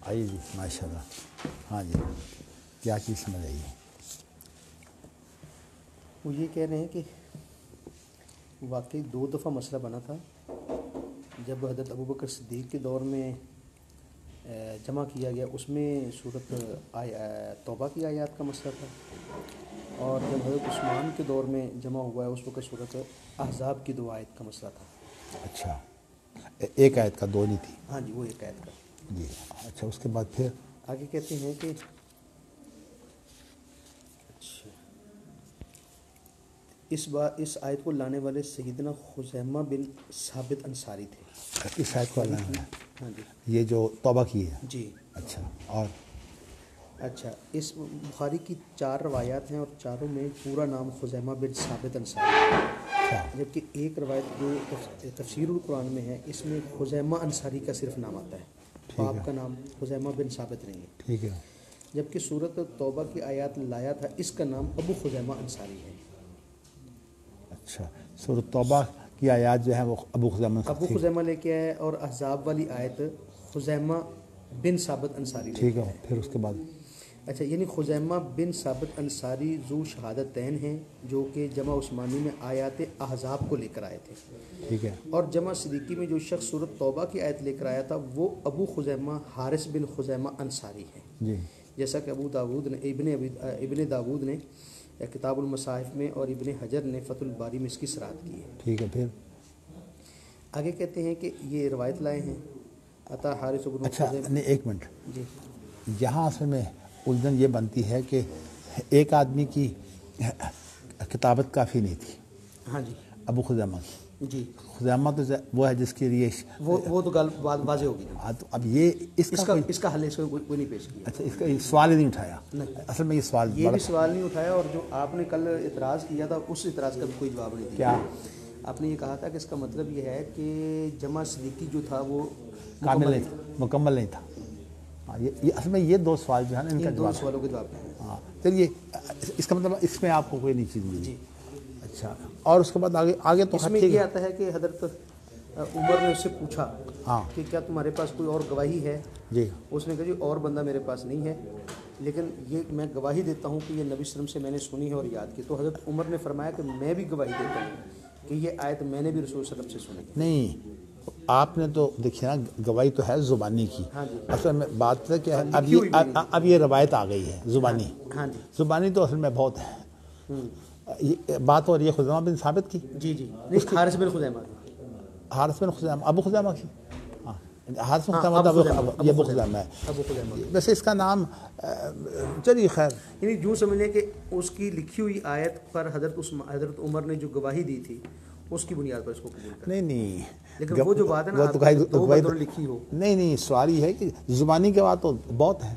آئیے جی ماشاء اللہ. ہاں جی کیا چیز سمجھ آئیے؟ وہ یہ کہہ رہے ہیں کہ واقعی 2 دفعہ مسئلہ بنا تھا. جب حضرت ابوبکر صدیق کے دور میں جمع کیا گیا اس میں صورت توبہ کی آیات کا مسئلہ تھا، اور جب حضرت عثمان کے دور میں جمع ہوا ہے اس وقت صورت احزاب کی 2 آیت کا مسئلہ تھا. اچھا ایک آیت کا 2 نہیں تھی؟ ہاں جی وہ 1 آیت کا. جی اچھا اس کے بعد پھر آگے کہتے ہیں کہ اچھا اس آیت کو لانے والے سیدنا خزیمہ بن ثابت انصاری تھے. اس آیت کو اللہ نے ہاں جی یہ جو توبہ کی ہے. جی اچھا اور اچھا اس بخاری کی 4 روایات ہیں اور چاروں میں پورا نام خزیمہ بن ثابت انصاری ہے، جبکہ ایک روایت جو تفسیر القرآن میں ہے اس میں خزیمہ انصاری کا صرف نام آتا ہے، باپ کا نام خزیمہ بن ثابت نہیں ہے. ٹھیک ہے. جبکہ صورت توبہ کی آیات لایا تھا اس کا نام ابو خزیمہ انصاری ہے. اچھا سورۃ توبہ کی آیات جو ہے وہ ابو خزیمہ لے کے آئے اور احزاب والی آیت خزیمہ بن ثابت انصاری. ٹھیک ہے. پھر اس کے بعد اچھا یعنی خزیمہ بن ثابت انصاری ذو شہادتین ہیں جو کہ جمع عثمانی میں آیات احزاب کو لے کر آئے تھے. ٹھیک ہے. اور جمع صدیقی میں جو شخص صورت توبہ کی آیت لے کر آیا تھا وہ ابو خزیمہ حارث بن خزیمہ انصاری ہے. جی جیسا کہ ابن داود نے کتاب المصاحف میں اور ابن حجر نے فتح الباری میں اس کی صراحت کی ہے. ٹھیک ہے. پھر آگے کہتے ہیں کہ یہ روایت لائے ہیں عطا حارث بن اچھا نہیں ایک منٹ، جی یہاں اصل میں الجھن یہ بنتی ہے کہ ایک آدمی کی کتابت کافی نہیں تھی. ہاں جی ابو خزیمہ کی. جی خزیمہ تو وہ ہے جس کی ریش وہ تو گل واضح ہوگی. تو اب یہ اس کا حل اس کو کوئی نہیں پیش کیا. اچھا اس کا سوال ہی نہیں اٹھایا. نہیں اصل میں یہ بھی سوال نہیں اٹھایا، اور جو آپ نے کل اعتراض کیا تھا اس اعتراض کا بھی کوئی جواب نہیں دیا. کیا آپ نے یہ کہا تھا کہ اس کا مطلب یہ ہے کہ جمع صدیقی جو تھا وہ کامل نہیں تھا، مکمل نہیں تھا. ہاں یہ اصل میں یہ 2 سوال جو ہے نا ان کا 2 سوالوں کے جواب ہیں. ہاں چلیے اس کا مطلب اس میں آپ کو کوئی نہیں چیز ملی. جی اچھا اور اس کے بعد آگے تو اس میں یہ آتا ہے کہ حضرت عمر نے اس سے پوچھا ہاں کہ کیا تمہارے پاس کوئی اور گواہی ہے؟ جی اس نے کہا جی اور بندہ میرے پاس نہیں ہے، لیکن یہ میں گواہی دیتا ہوں کہ یہ نبی صلی اللہ علیہ وسلم سے میں نے سنی ہے اور یاد کی. تو حضرت عمر نے فرمایا کہ میں بھی گواہی دیتا ہوں کہ یہ آیت میں نے بھی رسول صلی اللہ علیہ وسلم سے سنی. نہیں آپ نے تو دیکھیے نا گواہی تو ہے زبانی کی. ہاں جی اصل میں بات ہے کہ اب یہ روایت آ گئی ہے زبانی. ہاں جی زبانی تو اصل میں بہت ہے. بات ہو رہی ہے خزیمہ بن ثابت کی. جی جی نہیں حارث بن خزیمہ حارث بن خزیمہ ابو خزیمہ کی. ہاں حارث بن خزیمہ یہ ابو خزیمہ ہے. ویسے اس کا نام چلیے خیر یعنی یوں سمجھ لیں کہ اس کی لکھی ہوئی آیت پر حضرت عمر نے جو گواہی دی تھی اس کی بنیاد پر اس کو قبول کر. نہیں لیکن وہ جو بات ہے نا لکھی ہو نہیں سوال یہ ہے کہ زبانی کی بات تو بہت ہے.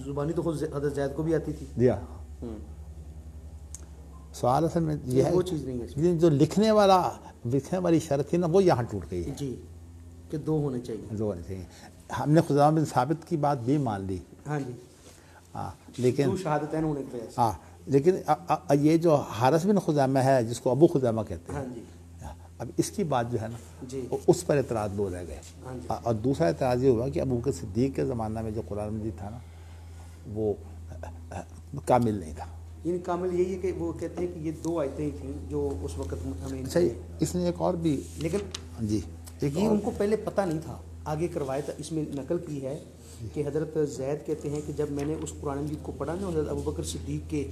زبانی تو خود حضرت زید کو بھی آتی تھی. دیا سوال اصل میں یہ ہے وہ چیز نہیں ہے جو لکھنے والی شرط تھی نا وہ یہاں ٹوٹ گئی ہے. جی کہ 2 ہونے چاہیے. 2 ہونے چاہیے. ہم نے خزیمہ بن ثابت کی بات بھی مان لی. ہاں جی ہاں لیکن 2 شہادتین ہونے کی وجہ سے. ہاں لیکن یہ جو حارث بن خزیمہ ہے جس کو ابو خزیمہ کہتے ہیں. ہاں جی اب اس کی بات جو ہے نا جی اس پر اعتراض 2 رہ گئے. اور دوسرا اعتراض یہ ہوا کہ ابوبکر صدیق کے زمانہ میں جو قرآن مجید تھا نا وہ کامل نہیں تھا. یعنی کامل یہی ہے کہ وہ کہتے ہیں کہ یہ 2 آیتیں تھیں جو اس وقت ہمیں. اچھا اس نے ایک اور بھی لیکن جی یہ ان کو پہلے پتہ نہیں تھا. آگے ایک روایت اس میں نقل کی ہے کہ حضرت زید کہتے ہیں کہ جب میں نے اس قرآن مجید کو پڑھا نا حضرت ابوبکر صدیق کے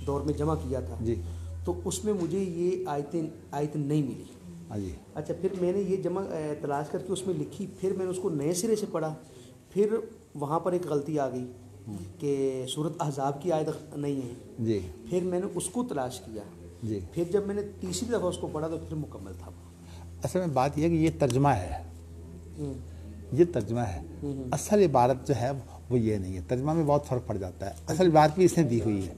دور میں جمع کیا تھا جی تو اس میں مجھے یہ آیت نہیں ملی. جی اچھا پھر میں نے یہ جمع تلاش کر کے اس میں لکھی، پھر میں نے اس کو نئے سرے سے پڑھا، پھر وہاں پر ایک غلطی آ گئی کہ صورت احزاب کی آیت نہیں ہے. جی پھر میں نے اس کو تلاش کیا. جی پھر جب میں نے تیسری دفعہ اس کو پڑھا تو پھر مکمل تھا. اصل میں بات یہ ہے کہ یہ ترجمہ ہے. یہ ترجمہ ہے. اصل عبارت جو ہے وہ یہ نہیں ہے. ترجمہ میں بہت فرق پڑ جاتا ہے. اصل عبارت بھی اس نے دی ہوئی ہے.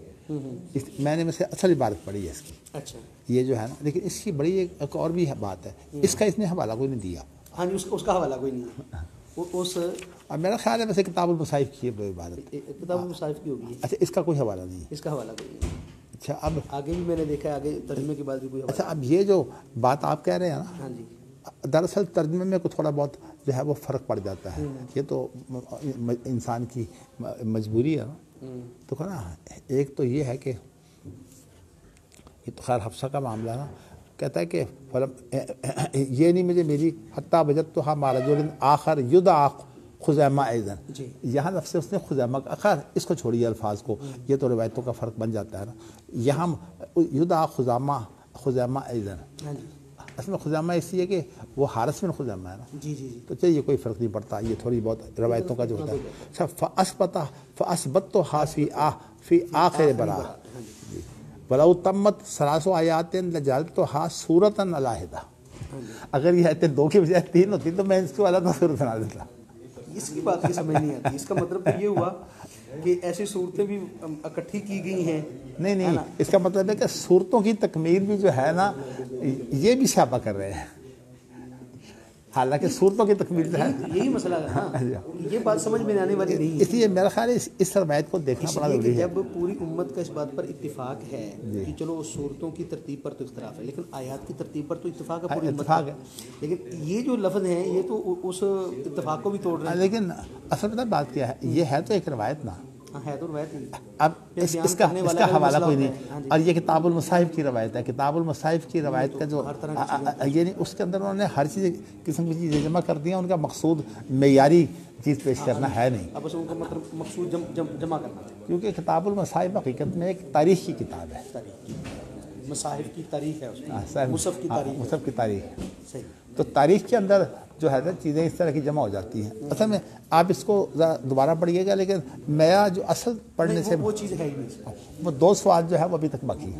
میں نے ویسے اصل عبارت پڑھی ہے اس کی. اچھا یہ جو ہے نا لیکن اس کی بڑی ایک اور بھی بات ہے. اس کا اس نے حوالہ کوئی نہیں دیا. ہاں جی اس کا حوالہ کوئی نہیں ہے. اب میرا خیال ہے ویسے کتاب المصاحف کی ہے عبارت. کتاب المصاحف کی ہوگی. اچھا اس کا کوئی حوالہ نہیں ہے. اس کا حوالہ کوئی نہیں. اچھا اب آگے بھی میں نے دیکھا ہے آگے ترجمے کے بعد بھی کوئی حوالہ. اچھا اب یہ جو بات آپ کہہ رہے ہیں نا ہاں جی دراصل ترجمے میں کو تھوڑا بہت جو ہے وہ فرق پڑ جاتا ہے. یہ تو انسان کی مجبوری ہے نا. تو نا ایک تو یہ ہے کہ یہ تو خیر حفصہ کا معاملہ ہے نا. کہتا ہے کہ یہ نہیں مجھے میری حتیٰ بجت تو ہاں مارجول آخر یدعا خزیمہ ایزن. یہاں لفظ سے اس نے خزیمہ کا، خیر اس کو چھوڑیے الفاظ کو، یہ تو روایتوں کا فرق بن جاتا ہے نا. یہاں یدعا خزیمہ ایزن، اصل میں خزیمہ اس لیے کہ وہ حارث بن خزیمہ ہے نا. تو چلیے کوئی فرق نہیں پڑتا، یہ تھوڑی بہت روایتوں کا جو ہوتا ہے. فَأَثْبَتُهَا فِي آخر برا وَلَوْ تَمَّتْ ثَلَاثُ آیَاتٍ لَجَعَلْتُهَا سُورَةً عَلَىٰ. اگر یہ آیتیں 2 کی بجائے 3 ہوتی تو میں اس کو الگ صورت بنا دیتا. اس کی بات کی سمجھ نہیں آتی. اس کا مطلب تو یہ ہوا کہ ایسی صورتیں بھی اکٹھی کی گئی ہیں. نہیں، اس کا مطلب ہے کہ صورتوں کی تکمیل بھی جو ہے نا یہ بھی صحابہ کر رہے ہیں، حالانکہ صورتوں کی تکمیل جو ہے یہی مسئلہ ہے نا. یہ بات سمجھ میں آنے والی نہیں ہے. اس لیے میرا خیال ہے اس روایت کو دیکھنا بڑا ضروری ہے. جب پوری امت کا اس بات پر اتفاق ہے کہ چلو صورتوں کی ترتیب پر تو اختلاف ہے، لیکن آیات کی ترتیب پر تو اتفاق ہے پوری امت کا. لیکن یہ جو لفظ ہیں یہ تو اس اتفاق کو بھی توڑ رہے ہیں. لیکن اصل میں بات کیا ہے، یہ ہے تو ایک روایت نا. ہے تو روایت. اب اس کا حوالہ کوئی نہیں. اور یہ کتاب المصاحف کی روایت ہے. کتاب المصاحف کی روایت کا جو یعنی اس کے اندر انہوں نے ہر چیز قسم کی چیزیں جمع کر دی ہیں. ان کا مقصود معیاری چیز پیش کرنا ہے نہیں. اب اس کا مطلب مقصود جمع کرنا ہے. کیونکہ کتاب المصاحف حقیقت میں ایک تاریخ کی کتاب ہے. مصاحف کی تاریخ ہے، اس میں مصحف کی تاریخ. مصحف کی تاریخ. صحیح. تو تاریخ کے اندر جو ہے نا چیزیں اس طرح کی جمع ہو جاتی ہیں. اصل میں آپ اس کو دوبارہ پڑھیے گا، لیکن میرا جو اصل پڑھنے سے وہ چیز ہے ہی نہیں. وہ 2 سوال جو ہے وہ ابھی تک باقی ہے.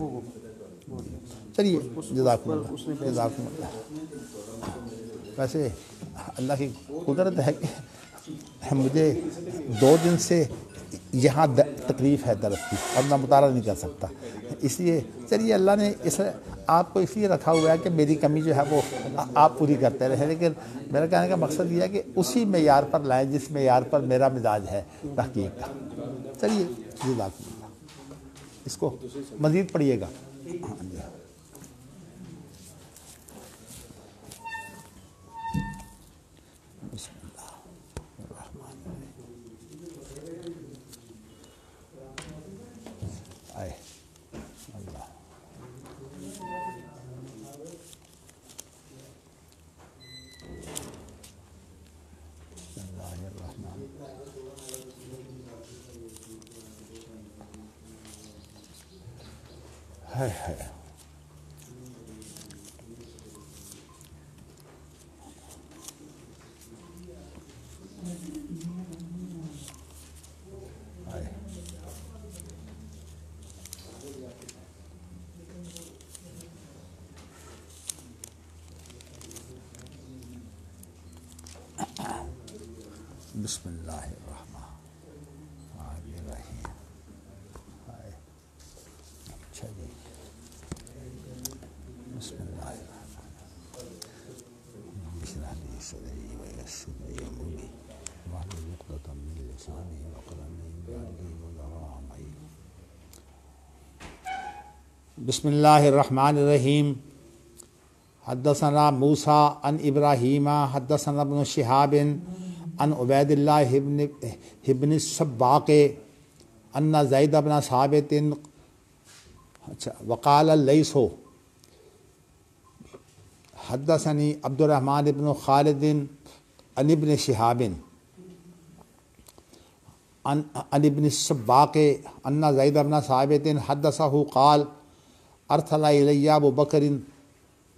چلیے جزاکم اللہ. ویسے اللہ کی قدرت ہے کہ مجھے 2 دن سے یہاں تکلیف ہے درس کی اور میں مطالعہ نہیں کر سکتا. اس لیے چلیے اللہ نے اس آپ کو اس لیے رکھا ہوا ہے کہ میری کمی جو ہے وہ آپ پوری کرتے رہے. لیکن میرا کہنے کا مقصد یہ ہے کہ اسی معیار پر لائیں جس معیار پر میرا مزاج ہے تحقیق کا. چلیے جزاکم اللہ. اس کو مزید پڑھیے گا. بسم اللہ الرحمن الرحیم. اچھا جی، بسم اللہ الرحمن الرحیم. اشرح لی صدری ویسر لی امری واحلل عقدۃ من لسانی یفقهوا قولی. بسم اللہ الرحمن الرحیم. حدثنا موسیٰ عن ابراہیم حدثنا ابن شہاب عن عبید اللہ ابن السباق ان زید بن ثابت وقال اللیث حدثنی عبد الرحمن بن خالد عن ابن شہاب عن ابن السباق ان زید بن ثابت حدثہ قال ارسل الی ابو بکر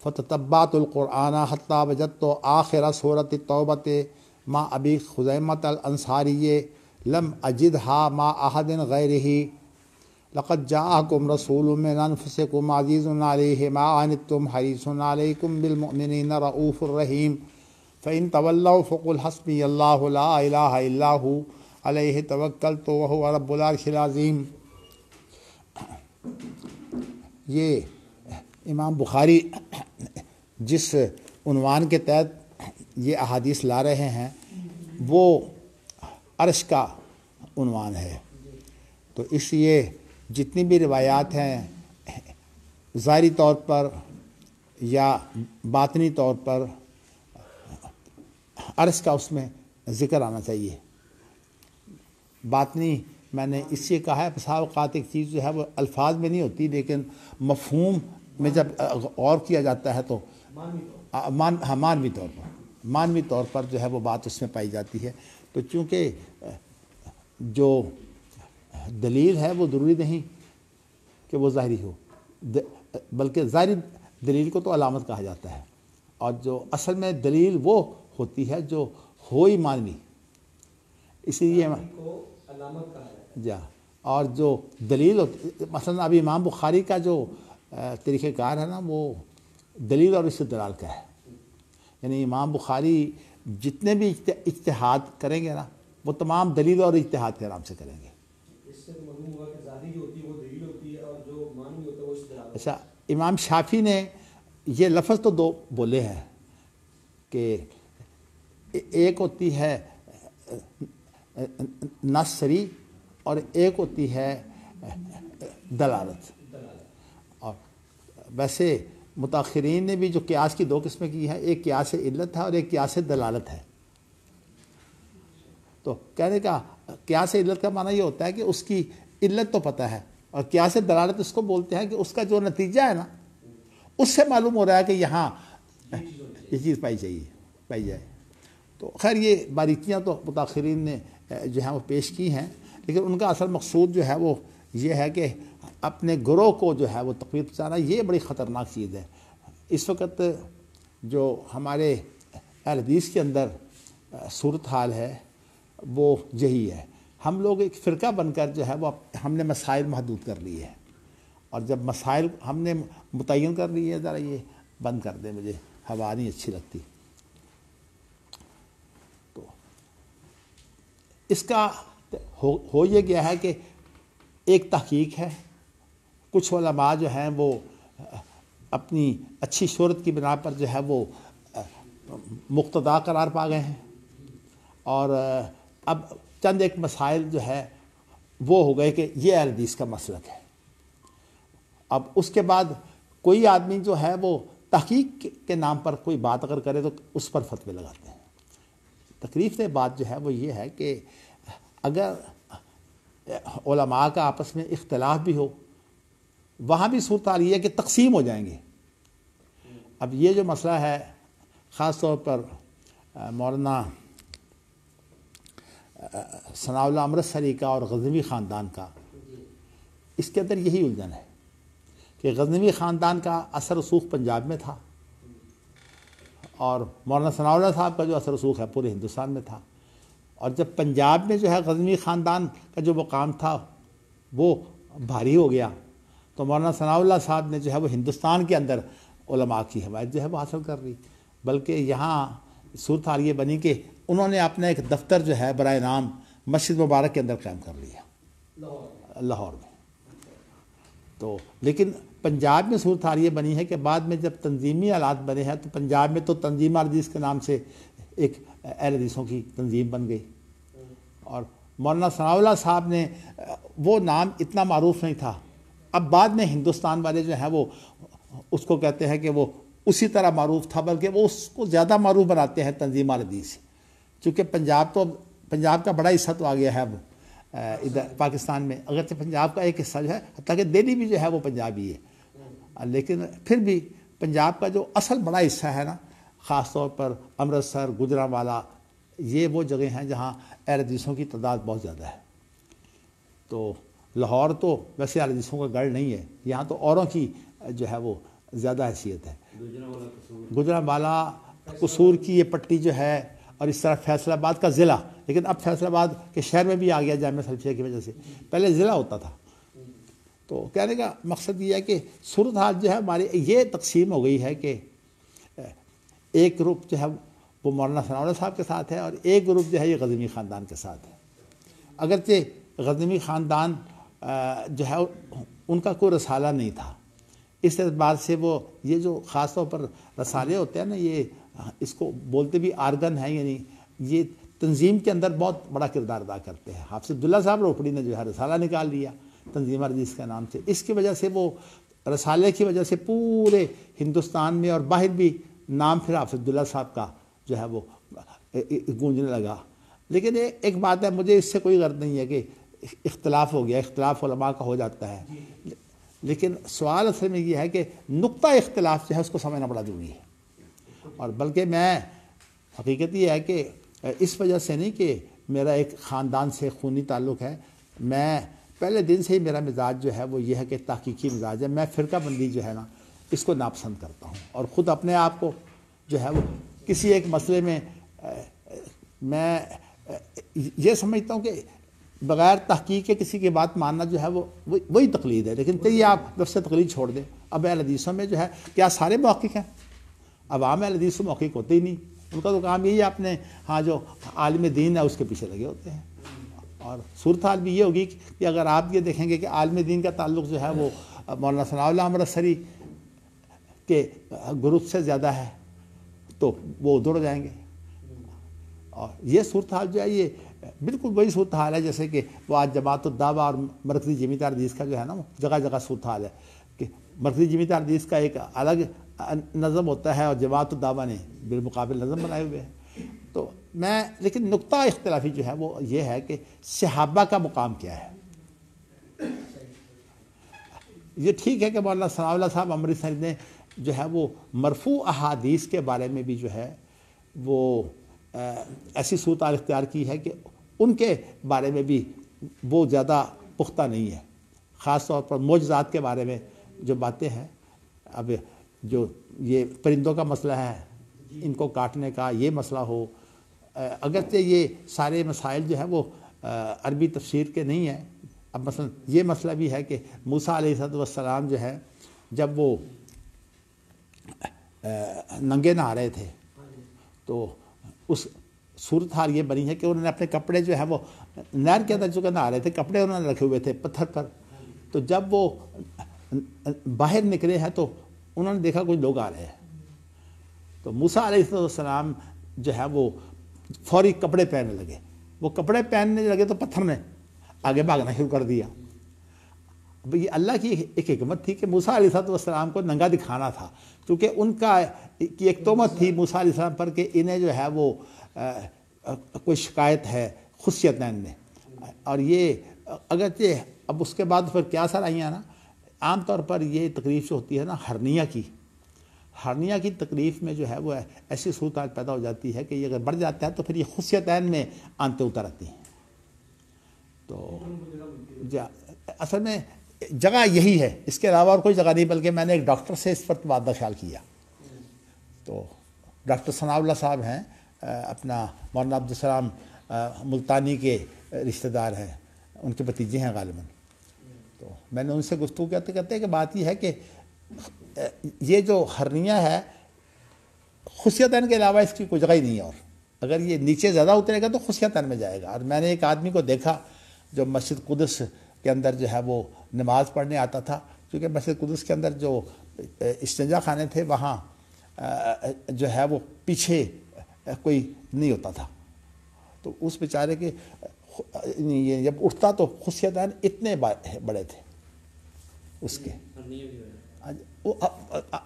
فتتبعت القرآن حتی وجدت آخر سورۃ التوبۃ ما ابی خزیمۃ الانصاری لم اجدها ما احد غیرہ لقد جاءکم رسول من انفسکم عزیز علیہ ما عنتم حریص علیکم بالمؤمنین رؤوف الرحیم فإن تولوا فقل حسبی اللہ لا الہ الا هو علیہ توکلت وهو رب العرش العظیم. یہ امام بخاری جس عنوان کے تحت یہ احادیث لا رہے ہیں وہ عرش کا عنوان ہے. تو اس لیے جتنی بھی روایات ہیں ظاہری طور پر یا باطنی طور پر عرش کا اس میں ذکر آنا چاہیے۔ باطنی میں نے اس لیے کہا ہے، بسا اوقات ایک چیز جو ہے وہ الفاظ میں نہیں ہوتی، لیکن مفہوم میں جب غور کیا جاتا ہے تو مانوی طور پر جو ہے وہ بات اس میں پائی جاتی ہے۔ تو چونکہ جو دلیل ہے وہ ضروری نہیں کہ وہ ظاہری ہو، بلکہ ظاہری دلیل کو تو علامت کہا جاتا ہے، اور جو اصل میں دلیل وہ ہوتی ہے جو ہوئی مانوی، اسی لیے علامت کہا جاتا ہے۔ جا اور جو دلیل مثلا ابھی امام بخاری کا جو طریقہ کار ہے نا، وہ دلیل اور استدلال کا ہے، یعنی امام بخاری جتنے بھی اجتہاد کریں گے نا، وہ تمام دلیل اور اجتہاد کے نام سے کریں گے۔ اس سے معلوم ہوا کہ ظاہری جو ہوتی ہے وہ دلیل ہوتی ہے، اور جو معنوی ہوتا ہے وہ استدلال۔ اچھا، امام شافعی نے یہ لفظ تو دو بولے ہیں کہ ایک ہوتی ہے نص صریح اور ایک ہوتی ہے دلالت، اور ویسے متاخرین نے بھی جو قیاس کی دو قسمیں کی ہیں، ایک قیاس علت ہے اور ایک قیاس دلالت ہے۔ تو کہنے کا قیاس علت کا معنی یہ ہوتا ہے کہ اس کی علت تو پتہ ہے، اور قیاس دلالت اس کو بولتے ہیں کہ اس کا جو نتیجہ ہے نا، اس سے معلوم ہو رہا ہے کہ یہاں یہ چیز پائی جائے۔ تو خیر یہ باریکیاں تو متاخرین نے جو ہیں وہ پیش کی ہیں، لیکن ان کا اصل مقصود جو ہے وہ یہ ہے کہ اپنے گروہ کو جو ہے وہ تقویت پہنچانا، یہ بڑی خطرناک چیز ہے۔ اس وقت جو ہمارے اہل حدیث کے اندر صورتحال ہے وہ یہی ہے، ہم لوگ ایک فرقہ بن کر جو ہے وہ ہم نے مسائل محدود کر لیے ہیں، اور جب مسائل ہم نے متعین کر لیے ہیں، ذرا یہ بند کر دیں، مجھے ہوا نہیں اچھی لگتی۔ تو اس کا ہو یہ گیا ہے کہ ایک تحقیق ہے، کچھ علماء جو ہیں وہ اپنی اچھی شہرت کی بنا پر جو ہے وہ مقتدا قرار پا گئے ہیں، اور اب چند ایک مسائل جو ہے وہ ہو گئے کہ یہ اہل حدیث کا مسلک ہے۔ اب اس کے بعد کوئی آدمی جو ہے وہ تحقیق کے نام پر کوئی بات اگر کرے تو اس پر فتوے لگاتے ہیں۔ تکلیف دہ بات جو ہے وہ یہ ہے کہ اگر علماء کا آپس میں اختلاف بھی ہو، وہاں بھی صورتحال یہ ہے کہ تقسیم ہو جائیں گے۔ اب یہ جو مسئلہ ہے خاص طور پر مولانا ثناء اللہ امرتسری کا اور غزنوی خاندان کا، اس کے اندر یہی الجھن ہے کہ غزنوی خاندان کا اثر رسوخ پنجاب میں تھا، اور مولانا ثناء اللہ صاحب کا جو اثر رسوخ ہے پورے ہندوستان میں تھا، اور جب پنجاب میں جو ہے غزنوی خاندان کا جو مقام تھا وہ بھاری ہو گیا، تو مولانا ثناء اللہ صاحب نے جو ہے وہ ہندوستان کے اندر علماء کی حمایت جو ہے وہ حاصل کر لی، بلکہ یہاں صورتحال یہ بنی کہ انہوں نے اپنا ایک دفتر جو ہے برائے نام مسجد مبارک کے اندر قائم کر لیا لاہور میں۔ تو لیکن پنجاب میں صورتحال یہ بنی ہے کہ بعد میں جب تنظیمی حالات بنے ہیں تو پنجاب میں تو تنظیم اہل حدیث کے نام سے ایک اہل حدیثوں کی تنظیم بن گئی، اور مولانا ثناء اللہ صاحب نے وہ نام اتنا معروف نہیں تھا، اب بعد میں ہندوستان والے جو ہیں وہ اس کو کہتے ہیں کہ وہ اسی طرح معروف تھا، بلکہ وہ اس کو زیادہ معروف بناتے ہیں تنظیم اہل حدیث، چونکہ پنجاب کا بڑا حصہ تو آ گیا ہے اب ادھر پاکستان میں، اگرچہ پنجاب کا ایک حصہ جو ہے، حتیٰ کہ دہلی بھی جو ہے وہ پنجابی ہے، لیکن پھر بھی پنجاب کا جو اصل بڑا حصہ ہے نا، خاص طور پر امرتسر، گجرانوالہ، یہ وہ جگہیں ہیں جہاں اہل حدیثوں کی تعداد بہت زیادہ ہے۔ تو لاہور تو ویسے اہل حدیثوں کا گڑھ نہیں ہے، یہاں تو اوروں کی جو ہے وہ زیادہ حیثیت ہے۔ گجرانوالہ قصور کی یہ پٹی جو ہے، اور اس طرح فیصل آباد کا ضلع، لیکن اب فیصل آباد کے شہر میں بھی آ گیا جامعہ سلفیہ کی وجہ سے، پہلے ضلع ہوتا تھا۔ تو کہنے کا مقصد یہ ہے کہ صورتحال جو ہے ہماری یہ تقسیم ہو گئی ہے کہ ایک گروپ جو ہے وہ مولانا ثناء اللہ صاحب کے ساتھ ہے، اور ایک گروپ جو ہے یہ غزنوی خاندان کے ساتھ ہے۔ اگرچہ غزنوی خاندان جو ہے ان کا کوئی رسالہ نہیں تھا، اس اعتبار سے وہ یہ جو خاص طور پر رسالے ہوتے ہیں نا، یہ اس کو بولتے بھی آرگن ہیں، یعنی یہ تنظیم کے اندر بہت بڑا کردار ادا کرتے ہیں۔ حافظ عبداللہ صاحب روپڑی نے جو ہے رسالہ نکال لیا تنظیم اہل حدیث کے نام سے، اس کی وجہ سے وہ رسالے کی وجہ سے پورے ہندوستان میں اور باہر بھی نام پھر حافظ عبداللہ صاحب کا جو ہے وہ گونجنے لگا. لیکن ایک بات ہے, مجھے اس سے کوئی غرض نہیں ہے کہ اختلاف ہو گیا, اختلاف علماء کا ہو جاتا ہے, لیکن سوال اصل میں یہ ہے کہ نقطہ اختلاف جو ہے اس کو سمجھنا بڑا ضروری ہے. اور بلکہ میں حقیقت یہ ہے کہ اس وجہ سے نہیں کہ میرا ایک خاندان سے خونی تعلق ہے, میں پہلے دن سے ہی میرا مزاج جو ہے وہ یہ ہے کہ تحقیقی مزاج ہے. میں فرقہ بندی جو ہے نا اس کو ناپسند کرتا ہوں, اور خود اپنے آپ کو جو ہے وہ کسی ایک مسئلے میں میں یہ سمجھتا ہوں کہ بغیر تحقیق کے کسی کی بات ماننا جو ہے وہ وہی تقلید ہے. لیکن چلیے آپ نفس سے تقلید چھوڑ دیں. اب اہل حدیثوں میں جو ہے کیا سارے محقق ہیں؟ عوام اہل حدیث محقق ہوتے ہی نہیں. ان کا تو کام یہی ہے اپنے ہاں جو عالم دین ہے اس کے پیچھے لگے ہوتے ہیں. اور صورتحال بھی یہ ہوگی کہ اگر آپ یہ دیکھیں گے کہ عالم دین کا تعلق جو ہے وہ مولانا ثناء اللہ امرتسری کے گروپ سے زیادہ ہے تو وہ ادھر ہو جائیں گے. اور یہ صورتحال جو ہے یہ بالکل وہی صورتحال ہے جیسے کہ وہ آج جماعت الدعوہ اور مرکزی جمیعت حدیث کا جو ہے نا وہ جگہ جگہ صورتحال ہے کہ مرکزی جمیعت حدیث کا ایک الگ نظم ہوتا ہے اور جماعت الدعوہ نے بالمقابل نظم بنائے ہوئے ہیں. تو میں لیکن نقطہ اختلافی جو ہے وہ یہ ہے کہ صحابہ کا مقام کیا ہے. یہ ٹھیک ہے کہ مولانا ثناء اللہ صاحب امرتسری نے جو ہے وہ مرفوع احادیث کے بارے میں بھی جو ہے وہ ایسی صورتحال اختیار کی ہے کہ ان کے بارے میں بھی وہ زیادہ پختہ نہیں ہے. خاص طور پر معجزات کے بارے میں جو باتیں ہیں, اب جو یہ پرندوں کا مسئلہ ہے, ان کو کاٹنے کا یہ مسئلہ ہو, اگرچہ یہ سارے مسائل جو ہیں وہ عربی تفسیر کے نہیں ہیں. اب مثلا یہ مسئلہ بھی ہے کہ موسیٰ علیہ السلام جو ہے جب وہ ننگے نہا رہے تھے تو اس صورتحال یہ بنی ہے کہ انہوں نے اپنے کپڑے جو ہیں وہ نہر کے اندر چونکہ نہا رہے تھے, کپڑے انہوں نے رکھے ہوئے تھے پتھر پر, تو جب وہ باہر نکلے ہیں تو انہوں نے دیکھا کوئی لوگ آ رہے ہیں, تو موسیٰ علیہ السلام جو ہے وہ فوری کپڑے پہننے لگے. وہ کپڑے پہننے لگے تو پتھر نے آگے بھاگنا شروع کر دیا. اب یہ اللہ کی ایک حکمت تھی کہ موسیٰ علیہ السلام کو ننگا دکھانا تھا, کیونکہ ان کا کی ایک تہمت تھی موسیٰ علیہ السلام پر کہ انہیں جو ہے وہ کوئی شکایت ہے خصیتین میں. اور یہ اگرچہ اب اس کے بعد پھر کیا اثر آئی ہیں نا, عام طور پر یہ تکلیف جو ہوتی ہے نا ہرنیہ کی تکلیف میں جو ہے وہ ایسی صورتحال پیدا ہو جاتی ہے کہ یہ اگر بڑھ جاتا ہے تو پھر یہ خصیتین میں آنتے اتر آتی ہیں. تو اصل میں جگہ یہی ہے, اس کے علاوہ اور کوئی جگہ نہیں. بلکہ میں نے ایک ڈاکٹر سے اس پر تبادلہ خیال کیا, تو ڈاکٹر ثناء اللہ صاحب ہیں, اپنا مولانا عبدالسلام ملتانی کے رشتہ دار ہیں, ان کے بھتیجے ہیں غالباً. تو میں نے ان سے گفتگو کرتے کرتے کہ بات یہ ہے کہ یہ جو ہرنیہ ہے خصیتین کے علاوہ اس کی کوئی جگہ ہی نہیں ہے, اور اگر یہ نیچے زیادہ اترے گا تو خصیتین میں جائے گا. اور میں نے ایک آدمی کو دیکھا جو مسجد قدس کے اندر جو ہے وہ نماز پڑھنے آتا تھا, کیونکہ مسجد قدس کے اندر جو استنجا خانے تھے وہاں جو ہے وہ پیچھے کوئی نہیں ہوتا تھا. تو اس بیچارے کے جب اٹھتا تو خصیتین اتنے بڑے تھے اس کے.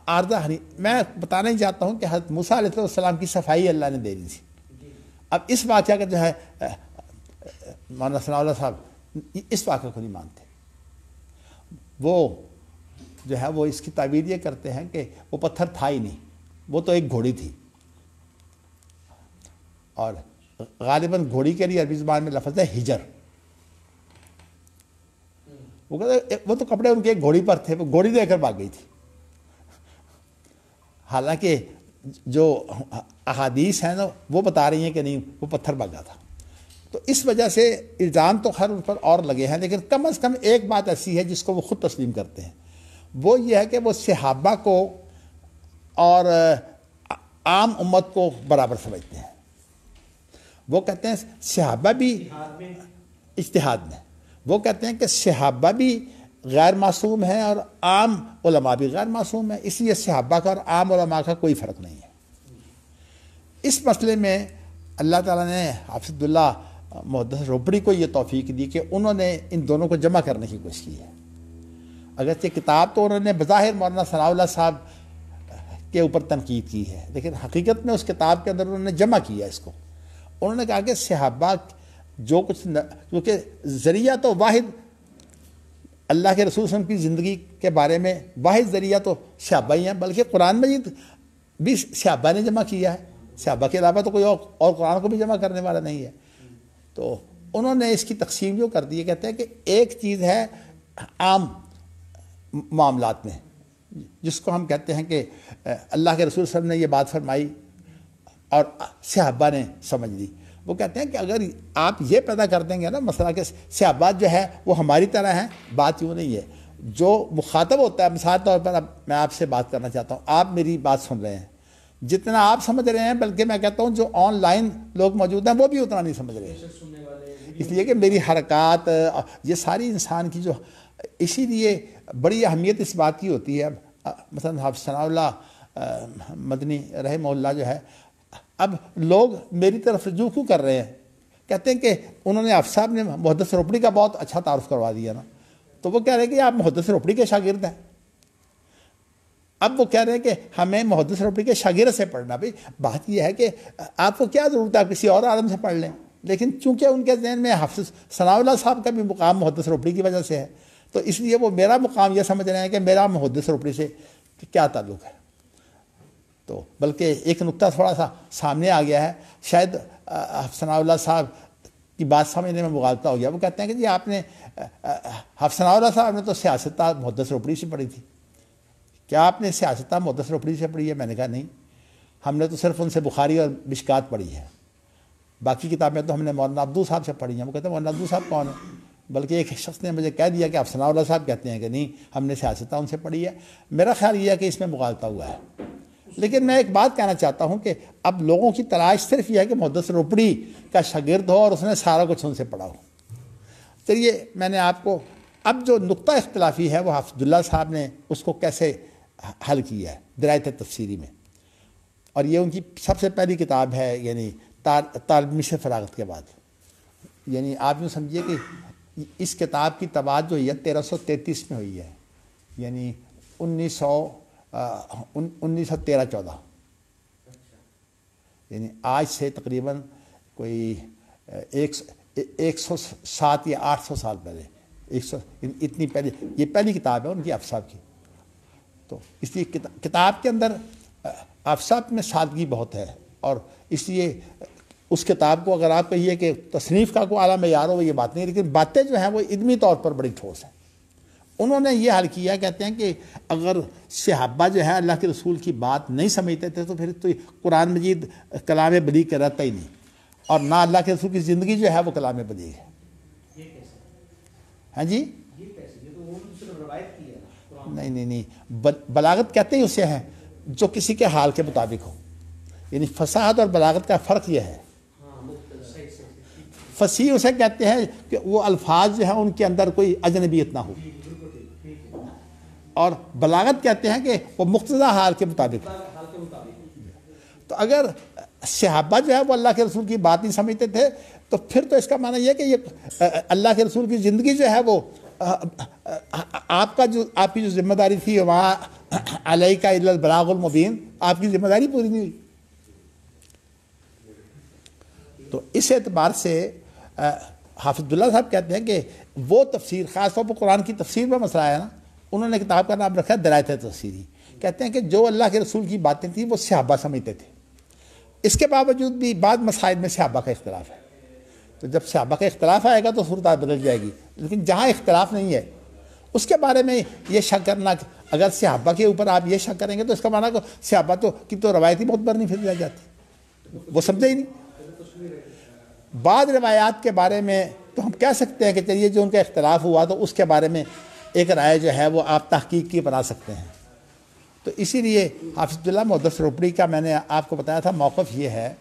عارضہ میں بتانا ہی چاہتا ہوں کہ حضرت موسیٰ علیہ السلام کی صفائی اللہ نے دے دی تھی. اب اس واقعہ کا جو ہے مولانا ثناء اللہ صاحب اس واقعہ کو نہیں مانتے. وہ جو ہے وہ اس کی تعبیر یہ کرتے ہیں کہ وہ پتھر تھا ہی نہیں, وہ تو ایک گھوڑی تھی. اور غالباً گھوڑی کے لیے عربی زبان میں لفظ ہے ہجر. وہ کہتے وہ تو کپڑے ان کے ایک گھوڑی پر تھے, وہ گھوڑی دے کر بھاگ گئی تھی. حالانکہ جو احادیث ہیں نا وہ بتا رہی ہیں کہ نہیں وہ پتھر بھاگا تھا. تو اس وجہ سے الزام تو خیر ان پر اور لگے ہیں, لیکن کم از کم ایک بات ایسی ہے جس کو وہ خود تسلیم کرتے ہیں, وہ یہ ہے کہ وہ صحابہ کو اور عام امت کو برابر سمجھتے ہیں. وہ کہتے ہیں صحابہ بھی اجتہاد میں, وہ کہتے ہیں کہ صحابہ بھی غیر معصوم ہیں اور عام علماء بھی غیر معصوم ہیں, اس لیے صحابہ کا اور عام علماء کا کوئی فرق نہیں ہے. اس مسئلے میں اللہ تعالیٰ نے حافظ عبداللہ محدث روپڑی کو یہ توفیق دی کہ انہوں نے ان دونوں کو جمع کرنے کی کوشش کی ہے. اگرچہ کتاب تو انہوں نے بظاہر مولانا ثناء اللہ صاحب کے اوپر تنقید کی ہے, لیکن حقیقت میں اس کتاب کے اندر انہوں نے جمع کیا اس کو انہوں نے کہا کہ صحابہ جو کچھ کیونکہ ذریعہ تو واحد اللہ کے رسول صلی اللہ علیہ وسلم کی زندگی کے بارے میں واحد ذریعہ تو صحابہ ہی ہیں، بلکہ قرآن مجید بھی صحابہ نے جمع کیا ہے، صحابہ کے علاوہ تو کوئی اور قرآن کو بھی جمع کرنے والا نہیں ہے۔ تو انہوں نے اس کی تقسیم جو کر دی ہے، کہتے ہیں کہ ایک چیز ہے عام معاملات میں جس کو ہم کہتے ہیں کہ اللہ کے رسول صلی اللہ علیہ وسلم نے یہ بات فرمائی اور صحابہ نے سمجھ لی۔ وہ کہتے ہیں کہ اگر آپ یہ پیدا کر دیں گے نا مسئلہ کہ صحابہ جو ہے وہ ہماری طرح ہیں، بات یوں نہیں ہے۔ جو مخاطب ہوتا ہے، مثال طور پر اب میں آپ سے بات کرنا چاہتا ہوں، آپ میری بات سن رہے ہیں، جتنا آپ سمجھ رہے ہیں بلکہ میں کہتا ہوں جو آن لائن لوگ موجود ہیں وہ بھی اتنا نہیں سمجھ رہے ہیں، اس لیے کہ میری حرکات یہ ساری انسان کی جو، اسی لیے بڑی اہمیت اس بات کی ہوتی ہے۔ مثلا حافظ ثناء اللہ مدنی رحمہ اللہ جو ہے، اب لوگ میری طرف رجوع کیوں کر رہے ہیں؟ کہتے ہیں کہ انہوں نے حافظ صاحب نے محدث روپڑی کا بہت اچھا تعارف کروا دیا نا، تو وہ کہہ رہے ہیں کہ آپ محدث روپڑی کے شاگرد ہیں۔ اب وہ کہہ رہے ہیں کہ ہمیں محدث روپڑی کے شاگرد سے پڑھنا۔ بھائی بات یہ ہے کہ آپ کو کیا ضرورت ہے، آپ کسی اور عالم سے پڑھ لیں، لیکن چونکہ ان کے ذہن میں حافظ ثناء اللہ صاحب کا بھی مقام محدث روپڑی کی وجہ سے ہے، تو اس لیے وہ میرا مقام یہ سمجھ رہے ہیں کہ میرا محدث روپڑی سے کیا تعلق ہے۔ تو بلکہ ایک نقطہ تھوڑا سا سامنے آ گیا ہے، شاید حافظ ثناء اللہ صاحب کی بات سمجھنے میں مغالطہ ہو گیا۔ وہ کہتے ہیں کہ جی آپ نے حافظ ثناء اللہ صاحب نے تو سیاست محدث روپڑی سے پڑھی تھی، کیا آپ نے سیاست محدث روپڑی سے پڑھی ہے؟ میں نے کہا نہیں، ہم نے تو صرف ان سے بخاری اور مشکات پڑھی ہے، باقی کتابیں تو ہم نے مولانا عبدو صاحب سے پڑھی ہیں۔ وہ کہتے ہیں مولانا عبدو صاحب کون ہے؟ بلکہ ایک شخص نے مجھے کہہ دیا کہ حافظ ثناء اللہ صاحب کہتے ہیں کہ نہیں، ہم نے سیاست ان سے پڑھی ہے۔ میرا خیال یہ ہے کہ اس میں مغالطہ ہوا ہے، لیکن میں ایک بات کہنا چاہتا ہوں کہ اب لوگوں کی تلاش صرف یہ ہے کہ محدث روپڑی کا شاگرد ہو اور اس نے سارا کچھ ان سے پڑھا ہو۔ چلیے میں نے آپ کو اب جو نقطہ اختلافی ہے وہ حافظ عبداللہ صاحب نے اس کو کیسے حل کیا ہے درایت تفسیری میں، اور یہ ان کی سب سے پہلی کتاب ہے، یعنی طالب سے فراغت کے بعد۔ یعنی آپ یوں سمجھیے کہ اس کتاب کی طباعت جو ہے 1333 میں ہوئی ہے، یعنی 1913-14، یعنی آج سے تقریباً کوئی 107 یا 800 سال پہلے، اتنی پہلے یہ پہلی کتاب ہے ان کی حافظ صاحب کی۔ تو اس لیے کتاب کے اندر حافظ صاحب میں سادگی بہت ہے، اور اس لیے اس کتاب کو اگر آپ کہیے کہ تصنیف کا کوئی اعلیٰ معیار ہو، یہ بات نہیں، لیکن باتیں جو ہیں وہ علمی طور پر بڑی ٹھوس ہیں۔ انہوں نے یہ حل کیا، کہتے ہیں کہ اگر صحابہ جو ہے اللہ کے رسول کی بات نہیں سمجھتے تھے تو پھر تو قرآن مجید کلام بلیغ کا رہتا ہی نہیں، اور نہ اللہ کے رسول کی زندگی جو ہے وہ کلام بلیغ ہے۔ ہاں جی، نہیں، بلاغت کہتے ہی اسے ہیں جو کسی کے حال کے مطابق ہو، یعنی فصاحت اور بلاغت کا فرق یہ ہے۔ فصیح اسے کہتے ہیں کہ وہ الفاظ جو ہیں ان کے اندر کوئی اجنبیت نہ ہو، اور بلاغت کہتے ہیں کہ وہ مقتضی حال کے مطابق ہو۔ تو اگر صحابہ جو ہے وہ اللہ کے رسول کی بات نہیں سمجھتے تھے تو پھر تو اس کا معنی یہ ہے کہ یہ اللہ کے رسول کی زندگی جو ہے وہ آپ کی جو ذمہ داری تھی وہاں علیک الا البلاغ المبین، آپ کی ذمہ داری پوری نہیں ہوئی۔ تو اس اعتبار سے حافظ عبداللہ صاحب کہتے ہیں کہ وہ تفسیر، خاص طور پر قرآن کی تفسیر میں مسئلہ ہے نا، انہوں نے کتاب کا نام رکھا ہے درایت تفسیری۔ کہتے ہیں کہ جو اللہ کے رسول کی باتیں تھیں وہ صحابہ سمجھتے تھے، اس کے باوجود بھی بعض مسائل میں صحابہ کا اختلاف ہے۔ تو جب صحابہ کا اختلاف آئے گا تو صورتحال بدل جائے گی، لیکن جہاں اختلاف نہیں ہے اس کے بارے میں یہ شک کرنا، اگر صحابہ کے اوپر آپ یہ شک کریں گے تو اس کا معنی کہ صحابہ کی تو روایتی بہت بار نہیں پھر جا جاتی، وہ سمجھے ہی نہیں۔ بعض روایات کے بارے میں تو ہم کہہ سکتے ہیں کہ چلیے جو ان کا اختلاف ہوا تو اس کے بارے میں ایک رائے جو ہے وہ آپ تحقیق کی بنا سکتے ہیں۔ تو اسی لیے حافظ عبداللہ محدث روپڑی کا میں نے آپ کو بتایا تھا موقف یہ ہے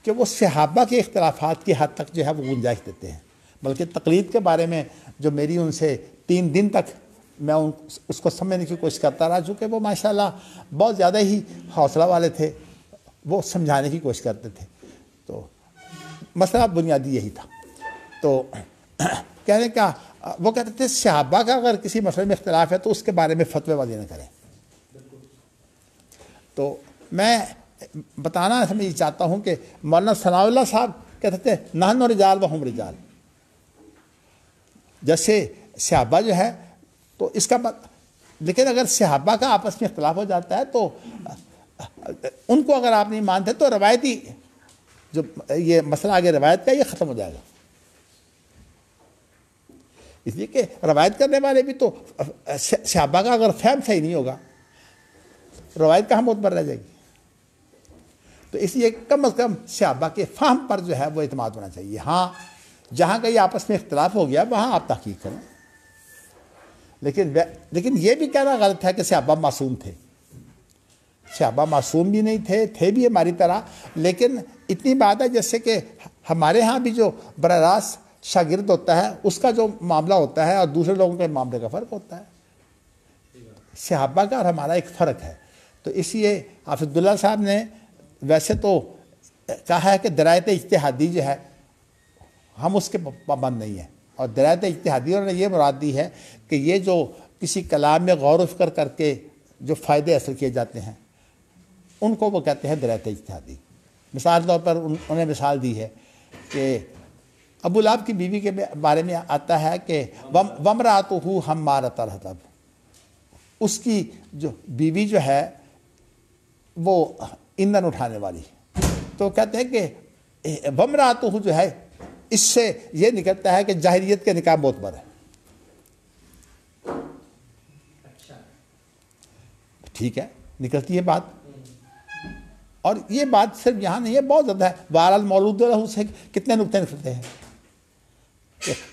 کہ وہ صحابہ کے اختلافات کی حد تک جو ہے وہ گنجائش دیتے ہیں، بلکہ تقلید کے بارے میں جو میری ان سے 3 دن تک میں اس کو سمجھنے کی کوشش کرتا رہا، چونکہ وہ ماشاءاللہ بہت زیادہ ہی حوصلہ والے تھے، وہ سمجھانے کی کوشش کرتے تھے۔ تو مسئلہ بنیادی یہی تھا۔ تو کہنے کا وہ کہتے تھے صحابہ کا اگر کسی مسئلے میں اختلاف ہے تو اس کے بارے میں فتوی بازی نہ کریں۔ تو میں بتانا سمجھ چاہتا ہوں کہ مولانا ثناء اللہ صاحب کہتے تھے نحن رجال و ہم رجال. جیسے صحابہ جو ہے تو اس کا لیکن اگر صحابہ کا آپس میں اختلاف ہو جاتا ہے تو ان کو اگر آپ نہیں مانتے تو روایتی جو یہ مسئلہ آگے روایت کا یہ ختم ہو جائے گا. اس لیے کہ روایت کرنے والے بھی تو صحابہ کا اگر فہم صحیح نہیں ہوگا روایت کہاں معتبر رہ جائے گی. تو اس لیے کم از کم صحابہ کے فہم پر جو ہے وہ اعتماد ہونا چاہیے. ہاں جہاں کہیں آپس میں اختلاف ہو گیا وہاں آپ تحقیق کریں, لیکن یہ بھی کہنا غلط ہے کہ صحابہ معصوم تھے. صحابہ معصوم بھی نہیں تھے بھی ہماری طرح, لیکن اتنی بات ہے جیسے کہ ہمارے ہاں بھی جو براہ راست شاگرد ہوتا ہے اس کا جو معاملہ ہوتا ہے اور دوسرے لوگوں کے معاملے کا فرق ہوتا ہے. صحابہ کا اور ہمارا ایک فرق ہے. تو اس لیے حافظ عبداللہ صاحب نے ویسے تو کہا ہے کہ درایت اجتہادی جو ہے ہم اس کے پابند نہیں ہیں, اور درایت اجتہادی انہوں نے یہ مراد دی ہے کہ یہ جو کسی کلام میں غور و فکر کر کے جو فائدے حاصل کیے جاتے ہیں ان کو وہ کہتے ہیں درایت اجتہادی. مثال طور پر انہوں نے مثال دی ہے کہ ابو لہب کی بیوی کے بارے میں آتا ہے کہ وامرأتہ حمالۃ الحطب, اس کی جو بیوی جو ہے وہ ایندھن اٹھانے والی. تو کہتے ہیں کہ وامرأتہ جو ہے اس سے یہ نکلتا ہے کہ جاہلیت کے نکاح معتبر ہے. ٹھیک ہے, نکلتی ہے بات, اور یہ بات صرف یہاں نہیں ہے, بہت زیادہ ہے. بہرحال مولود لہو سے کتنے نقطے نکلتے ہیں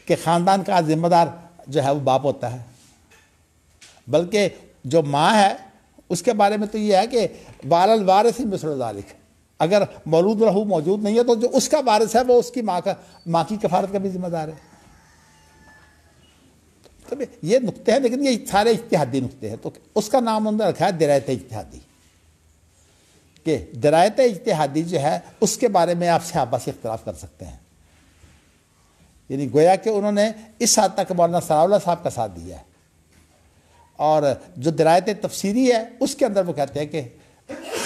کہ خاندان کا ذمہ دار جو ہے وہ باپ ہوتا ہے, بلکہ جو ماں ہے اس کے بارے میں تو یہ ہے کہ بہرحال وارث مثل ذالک, اگر مولود لہو موجود نہیں ہے تو جو اس کا وارث ہے وہ اس کی ماں کی کفارت کا بھی ذمہ دار ہے. تو یہ نقطے ہیں, لیکن یہ سارے اجتہادی نقطے ہیں. تو اس کا نام انہوں نے رکھا ہے درایت اجتہادی, کہ درایت اجتہادی جو ہے اس کے بارے میں آپ صحابہ سے اختلاف کر سکتے ہیں. یعنی گویا کہ انہوں نے اس حد تک مولانا ثناء اللہ صاحب کا ساتھ دیا ہے. اور جو درایت تفسیری ہے اس کے اندر وہ کہتے ہیں کہ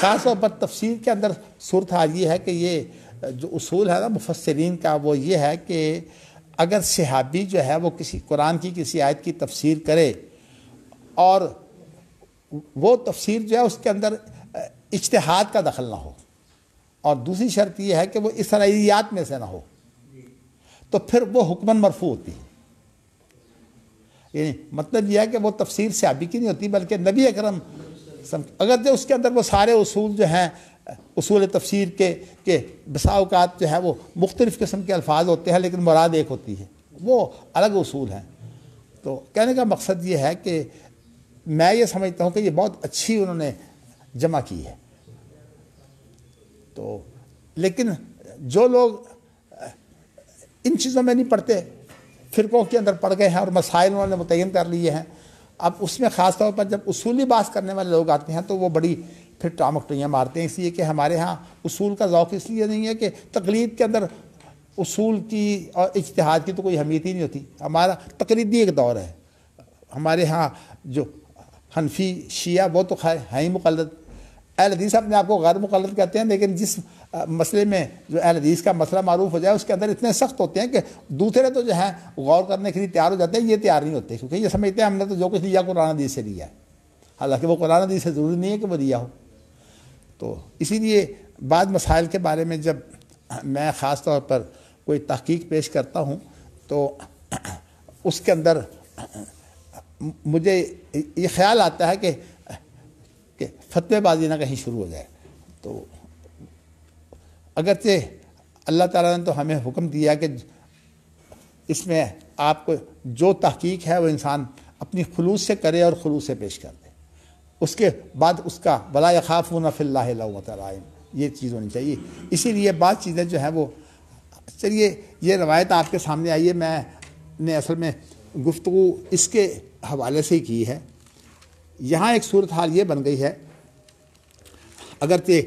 خاص طور پر تفسیر کے اندر صورتحال یہ ہے کہ یہ جو اصول ہے نا مفسرین کا وہ یہ ہے کہ اگر صحابی جو ہے وہ کسی قرآن کی کسی آیت کی تفسیر کرے اور وہ تفسیر جو ہے اس کے اندر اجتہاد کا دخل نہ ہو, اور دوسری شرط یہ ہے کہ وہ اسرائیلیات میں سے نہ ہو, تو پھر وہ حکماً مرفوع ہوتی ہے. یعنی مطلب یہ ہے کہ وہ تفسیر صحابی کی نہیں ہوتی بلکہ نبی اکرم, اگر جو اس کے اندر وہ سارے اصول جو ہیں اصول تفسیر کے بسا اوقات جو ہے وہ مختلف قسم کے الفاظ ہوتے ہیں لیکن مراد ایک ہوتی ہے, وہ الگ اصول ہیں. تو کہنے کا مقصد یہ ہے کہ میں یہ سمجھتا ہوں کہ یہ بہت اچھی انہوں نے جمع کی ہے. تو لیکن جو لوگ ان چیزوں میں نہیں پڑھتے, فرقوں کے اندر پڑ گئے ہیں اور مسائل انہوں نے متعین کر لیے ہیں, اب اس میں خاص طور پر جب اصولی بحث کرنے والے لوگ آتے ہیں تو وہ بڑی پھر ٹامکٹیاں مارتے ہیں. اس لیے کہ ہمارے ہاں اصول کا ذوق اس لیے نہیں ہے کہ تقلید کے اندر اصول کی اور اجتہاد کی تو کوئی اہمیت ہی نہیں ہوتی. ہمارا تقلیدی ایک دور ہے. ہمارے ہاں جو حنفی شیعہ وہ تو ہیں ہی مقلد, اہل حدیث اپنے آپ کو غیر مقلد کہتے ہیں, لیکن جس مسئلے میں جو اہل حدیث کا مسئلہ معروف ہو جائے اس کے اندر اتنے سخت ہوتے ہیں کہ دوسرے تو جو ہیں غور کرنے کے لیے تیار ہو جاتے ہیں, یہ تیار نہیں ہوتے کیونکہ یہ سمجھتے ہیں ہم نے تو جو کچھ لیا قرآن حدیث سے لیا ہے, حالانکہ وہ قرآن حدیث سے ضروری نہیں ہے کہ وہ لیا ہو. تو اسی لیے بعض مسائل کے بارے میں جب میں خاص طور پر کوئی تحقیق پیش کرتا ہوں تو اس کے اندر مجھے یہ خیال آتا ہے کہ فتوی بازی نہ کہیں شروع ہو جائے. تو اگرچہ اللہ تعالیٰ نے تو ہمیں حکم دیا کہ اس میں آپ کو جو تحقیق ہے وہ انسان اپنی خلوص سے کرے اور خلوص سے پیش کر دے, اس کے بعد اس کا ولا یخافون فی اللہ لومۃ لائم, یہ چیز ہونی چاہیے. اسی لیے بعض چیزیں جو ہیں وہ, چلیے یہ روایت آپ کے سامنے آئی ہے, میں نے اصل میں گفتگو اس کے حوالے سے ہی کی ہے. یہاں ایک صورتحال یہ بن گئی ہے, اگرچہ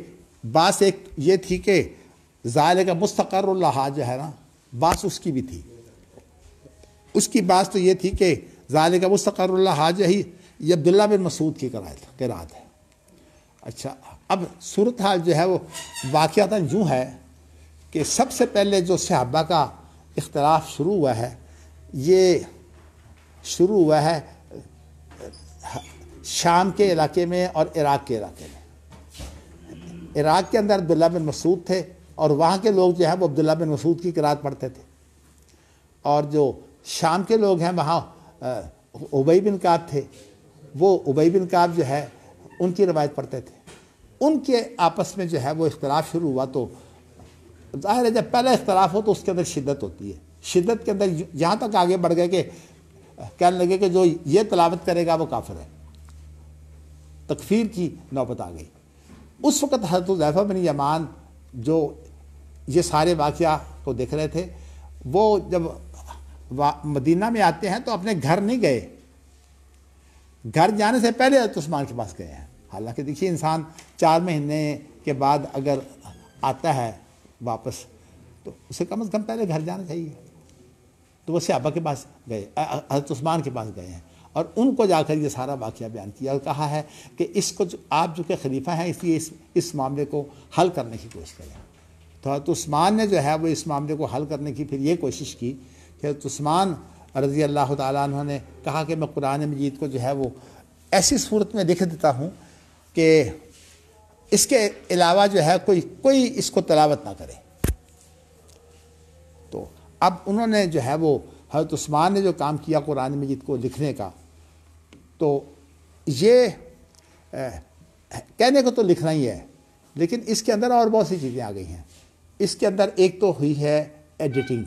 بات ایک یہ تھی کہ ذالک مستقر اللہ جو ہے نا, بات اس کی بھی تھی. اس کی بات تو یہ تھی کہ ذالک مستقر اللہ جو ہی یہ عبداللہ بن مسعود کی قرات ہے. اچھا, اب صورتحال جو ہے وہ واقعتاً یوں ہے کہ سب سے پہلے جو صحابہ کا اختلاف شروع ہوا ہے یہ شروع ہوا ہے شام کے علاقے میں اور عراق کے علاقے میں۔ عراق کے اندر عبداللہ بن مسعود تھے اور وہاں کے لوگ جو ہیں وہ عبداللہ بن مسعود کی قرات پڑھتے تھے، اور جو شام کے لوگ ہیں وہاں ابی بن کعب تھے، وہ ابی بن کعب جو ہے ان کی روایت پڑھتے تھے۔ ان کے آپس میں جو ہے وہ اختلاف شروع ہوا، تو ظاہر ہے جب پہلا اختلاف ہو تو اس کے اندر شدت ہوتی ہے، شدت کے اندر یہاں تک آگے بڑھ گئے کہ کہنے لگے کہ جو یہ تلاوت کرے گا وہ کافر ہے، تکفیر کی نوبت آ گئی۔ اس وقت حضرت حذیفہ بن یمان جو یہ سارے واقعہ کو دیکھ رہے تھے، وہ جب مدینہ میں آتے ہیں تو اپنے گھر نہیں گئے، گھر جانے سے پہلے حضرت عثمان کے پاس گئے ہیں۔ حالانکہ دیکھیے انسان 4 مہینے کے بعد اگر آتا ہے واپس تو اسے کم از کم پہلے گھر جانا چاہیے، تو وہ صحابہ کے پاس گئے، حضرت عثمان کے پاس گئے ہیں اور ان کو جا کر یہ سارا واقعہ بیان کیا اور کہا ہے کہ اس کو آپ جو کہ خلیفہ ہیں اس لیے اس معاملے کو حل کرنے کی کوشش کریں۔ تو حضرت عثمان نے جو ہے وہ اس معاملے کو حل کرنے کی پھر یہ کوشش کی کہ حضرت عثمان رضی اللہ تعالیٰ عنہ نے کہا کہ میں قرآن مجید کو جو ہے وہ ایسی صورت میں لکھ دیتا ہوں کہ اس کے علاوہ جو ہے کوئی اس کو تلاوت نہ کرے۔ تو اب انہوں نے جو ہے وہ حضرت عثمان نے جو کام کیا قرآن مجید کو لکھنے کا، تو یہ کہنے کو تو لکھنا ہی ہے لیکن اس کے اندر اور بہت سی چیزیں آ گئی ہیں۔ اس کے اندر ایک تو ہوئی ہے ایڈیٹنگ۔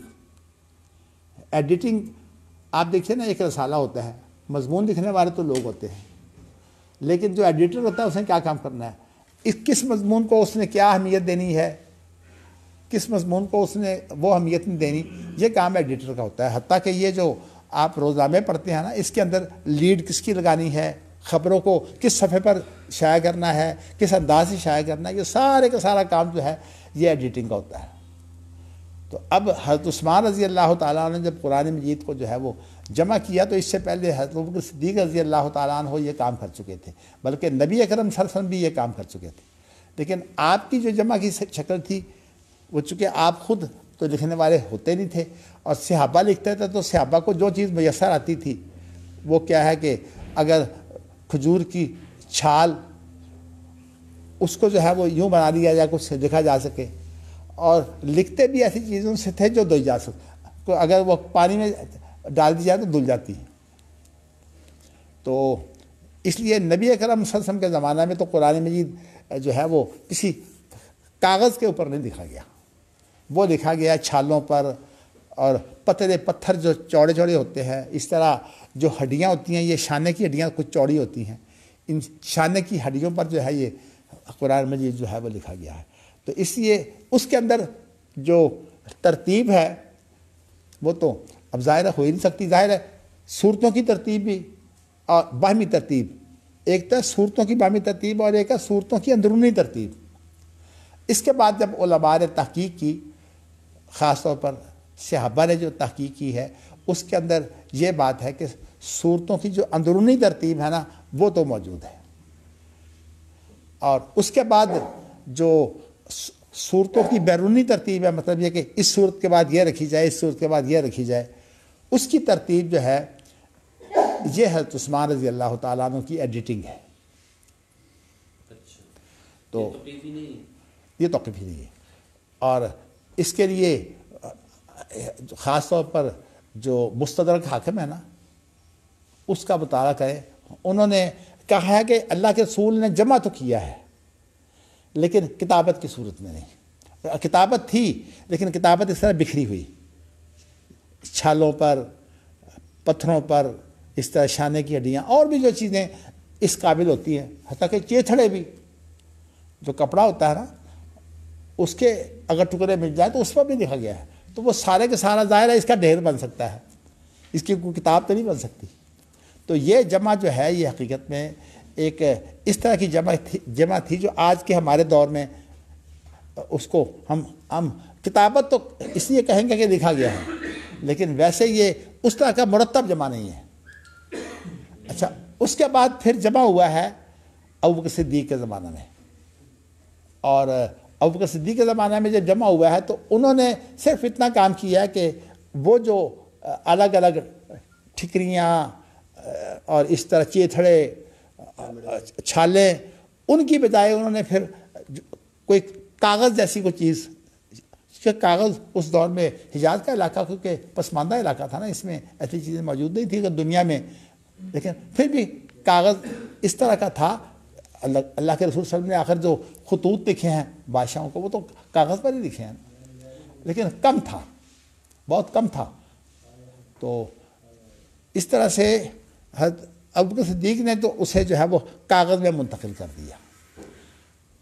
آپ دیکھیے نا، ایک رسالہ ہوتا ہے، مضمون لکھنے والے تو لوگ ہوتے ہیں لیکن جو ایڈیٹر ہوتا ہے اس نے کیا کام کرنا ہے، کس مضمون کو اس نے کیا اہمیت دینی ہے، کس مضمون کو اس نے وہ اہمیت نہیں دینی، یہ کام ایڈیٹر کا ہوتا ہے۔ حتیٰ کہ یہ جو آپ روزنامے پڑھتے ہیں نا، اس کے اندر لیڈ کس کی لگانی ہے، خبروں کو کس صفحے پر شائع کرنا ہے، کس انداز سے شائع کرنا ہے، یہ سارے کا سارا کام جو ہے یہ ایڈیٹنگ کا ہوتا ہے۔ تو اب حضرت عثمان رضی اللہ تعالیٰ عنہ نے جب قرآن مجید کو جو ہے وہ جمع کیا تو اس سے پہلے حضرت ابوبکر صدیق رضی اللہ تعالیٰ عنہ یہ کام کر چکے تھے، بلکہ نبی اکرم صلی اللہ علیہ وسلم بھی یہ کام کر چکے تھے۔ لیکن آپ کی جو جمع کی شکل تھی وہ چونکہ آپ خود تو لکھنے والے ہوتے نہیں تھے اور صحابہ لکھتے تھے، تو صحابہ کو جو چیز میسر آتی تھی وہ کیا ہے کہ اگر کھجور کی چھال اس کو جو ہے وہ یوں بنا لیا جائے کچھ لکھا جا سکے، اور لکھتے بھی ایسی چیزوں سے تھے جو دھوئی جا سکتے، اگر وہ پانی میں ڈال دی جائے تو دھل جاتی ہے۔ تو اس لیے نبی اکرم صلی اللہ علیہ وسلم کے زمانہ میں تو قرآن مجید جو ہے وہ کسی کاغذ کے اوپر نہیں لکھا گیا، وہ لکھا گیا چھالوں پر، اور پتھر جو چوڑے چوڑے ہوتے ہیں، اس طرح جو ہڈیاں ہوتی ہیں، یہ شانے کی ہڈیاں کچھ چوڑی ہوتی ہیں، ان شانے کی ہڈیوں پر جو ہے یہ قرآن مجید جو ہے وہ لکھا گیا ہے۔ تو اس لیے اس کے اندر جو ترتیب ہے وہ تو اب ظاہر ہو ہی نہیں سکتی، ظاہر ہے صورتوں کی ترتیب بھی اور باہمی ترتیب، ایک تو صورتوں کی باہمی ترتیب اور ایک ہے صورتوں کی اندرونی ترتیب۔ اس کے بعد جب علماء نے تحقیق کی، خاص طور پر صحابہ نے جو تحقیق کی ہے، اس کے اندر یہ بات ہے کہ صورتوں کی جو اندرونی ترتیب ہے نا وہ تو موجود ہے، اور اس کے بعد جو صورتوں کی بیرونی ترتیب ہے، مطلب یہ کہ اس صورت کے بعد یہ رکھی جائے، اس صورت کے بعد یہ رکھی جائے، اس کی ترتیب جو ہے یہ حضرت عثمان رضی اللہ تعالیٰ عنہ کی ایڈیٹنگ ہے۔ تو یہ توقیفی نہیں ہے، اور اس کے لیے خاص طور پر جو مستدرک حاکم ہے نا اس کا مطالعہ کرے۔ انہوں نے کہا ہے کہ اللہ کے رسول نے جمع تو کیا ہے لیکن کتابت کی صورت میں نہیں، کتابت تھی لیکن کتابت اس طرح بکھری ہوئی، چھالوں پر، پتھروں پر، اس طرح شانے کی ہڈیاں اور بھی جو چیزیں اس قابل ہوتی ہیں، حتیٰ کہ چیتھڑے بھی، جو کپڑا ہوتا ہے نا اس کے اگر ٹکڑے مل جائیں تو اس پر بھی لکھا گیا ہے، تو وہ سارے کے سارا ظاہر ہے اس کا ڈھیر بن سکتا ہے، اس کی کوئی کتاب تو نہیں بن سکتی۔ تو یہ جمع جو ہے یہ حقیقت میں ایک اس طرح کی جمع تھی جو آج کے ہمارے دور میں اس کو ہم کتابت تو اس لیے کہیں گے کہ لکھا گیا ہے، لیکن ویسے یہ اس طرح کا مرتب جمع نہیں ہے۔ اچھا، اس کے بعد پھر جمع ہوا ہے ابوبکر صدیق کے زمانہ میں، اور ابوبکر صدیق کے زمانے میں جب جمع ہوا ہے تو انہوں نے صرف اتنا کام کیا ہے کہ وہ جو الگ الگ ٹھکریاں اور اس طرح چیتھڑے چھالیں، ان کی بجائے انہوں نے پھر کوئی کاغذ جیسی کوئی چیز، کہ کاغذ اس دور میں حجاز کا علاقہ کیونکہ پسماندہ علاقہ تھا نا، اس میں ایسی چیزیں موجود نہیں تھیں کہ دنیا میں، لیکن پھر بھی کاغذ اس طرح کا تھا۔ اللہ کے رسول صلی اللہ علیہ وسلم نے آخر جو خطوط لکھے ہیں بادشاہوں کو وہ تو کاغذ پر ہی لکھے ہیں، لیکن کم تھا، بہت کم تھا۔ تو اس طرح سے حضرت ابوبکر صدیق نے تو اسے جو ہے وہ کاغذ میں منتقل کر دیا۔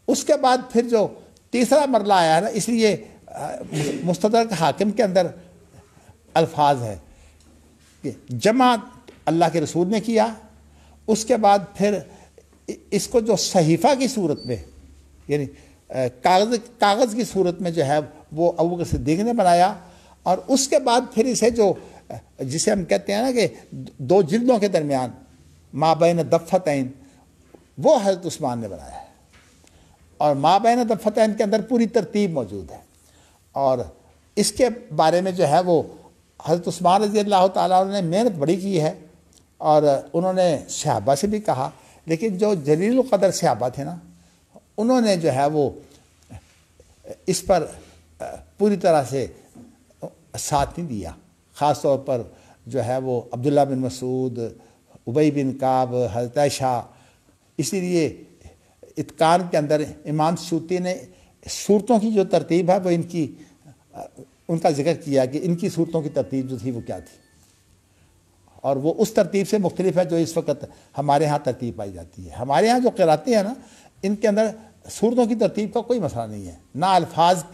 اس کے بعد پھر جو تیسرا مرحلہ آیا ہے نا، اس لیے مستدرک حاکم کے اندر الفاظ ہے کہ جمع اللہ کے رسول نے کیا، اس کے بعد پھر اس کو جو صحیفہ کی صورت میں، یعنی کاغذ کی صورت میں جو ہے وہ ابوبکر صدیق نے بنایا، اور اس کے بعد پھر اسے جو جسے ہم کہتے ہیں نا کہ دو جلدوں کے درمیان مابین دفتین، وہ حضرت عثمان نے بنایا ہے، اور مابین دفتین کے اندر پوری ترتیب موجود ہے، اور اس کے بارے میں جو ہے وہ حضرت عثمان رضی اللہ تعالیٰ عنہ نے محنت بڑی کی ہے، اور انہوں نے صحابہ سے بھی کہا، لیکن جو جلیل القدر صحابہ تھے نا، انہوں نے جو ہے وہ اس پر پوری طرح سے ساتھ نہیں دیا، خاص طور پر جو ہے وہ عبداللہ بن مسعود، ابی بن کعب، حضرت عائشہ۔ اسی لیے اتقان کے اندر امام سیوطی نے صورتوں کی جو ترتیب ہے وہ ان کا ذکر کیا کہ ان کی صورتوں کی ترتیب جو تھی وہ کیا تھی، اور وہ اس ترتیب سے مختلف ہے جو اس وقت ہمارے ہاں ترتیب پائی جاتی ہے۔ ہمارے ہاں جو قراتیں ہیں نا، ان کے اندر صورتوں کی ترتیب کا کوئی مسئلہ نہیں ہے، نہ الفاظ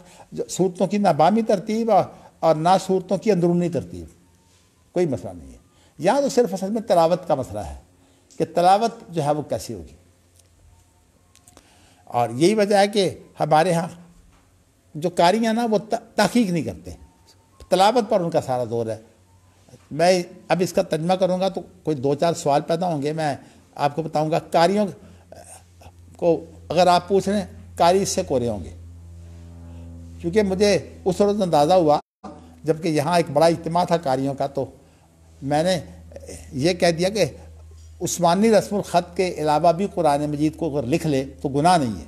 صورتوں کی، نہ بامی ترتیب اور نہ صورتوں کی اندرونی ترتیب، کوئی مسئلہ نہیں ہے۔ یہاں تو صرف اصل میں تلاوت کا مسئلہ ہے کہ تلاوت جو ہے وہ کیسی ہوگی، اور یہی وجہ ہے کہ ہمارے ہاں جو قاری ہیں نا وہ تحقیق نہیں کرتے، تلاوت پر ان کا سارا زور ہے۔ میں اب اس کا ترجمہ کروں گا تو کوئی 2-4 سوال پیدا ہوں گے، میں آپ کو بتاؤں گا۔ قاریوں کو اگر آپ پوچھ رہے ہیں، قاری اس سے کورے ہوں گے، کیونکہ مجھے اس وقت اندازہ ہوا جبکہ یہاں ایک بڑا اجتماع تھا قاریوں کا، تو میں نے یہ کہہ دیا کہ عثمانی رسم الخط کے علاوہ بھی قرآن مجید کو اگر لکھ لے تو گناہ نہیں ہے،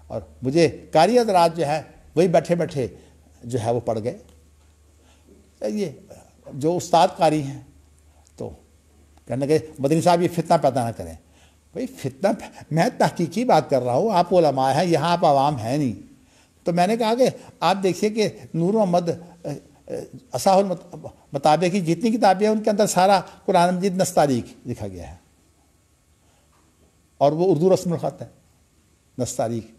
اور مجھے قاری حضرات جو ہے وہی بیٹھے بیٹھے جو ہے وہ پڑھ گئے۔ یہ جو استاد قاری ہیں تو کہنے کہ مدنی صاحب یہ فتنہ پیدا نہ کریں۔ بھئی فتنہ، میں تحقیقی بات کر رہا ہوں، آپ علماء ہیں، یہاں آپ عوام ہیں نہیں۔ تو میں نے کہا کہ آپ دیکھیے کہ نور محمد اصح المطابع کی جتنی کتابیں ہیں ان کے اندر سارا قرآن مجید نستعلیق لکھا گیا ہے، اور وہ اردو رسم الخط ہے نستعلیق۔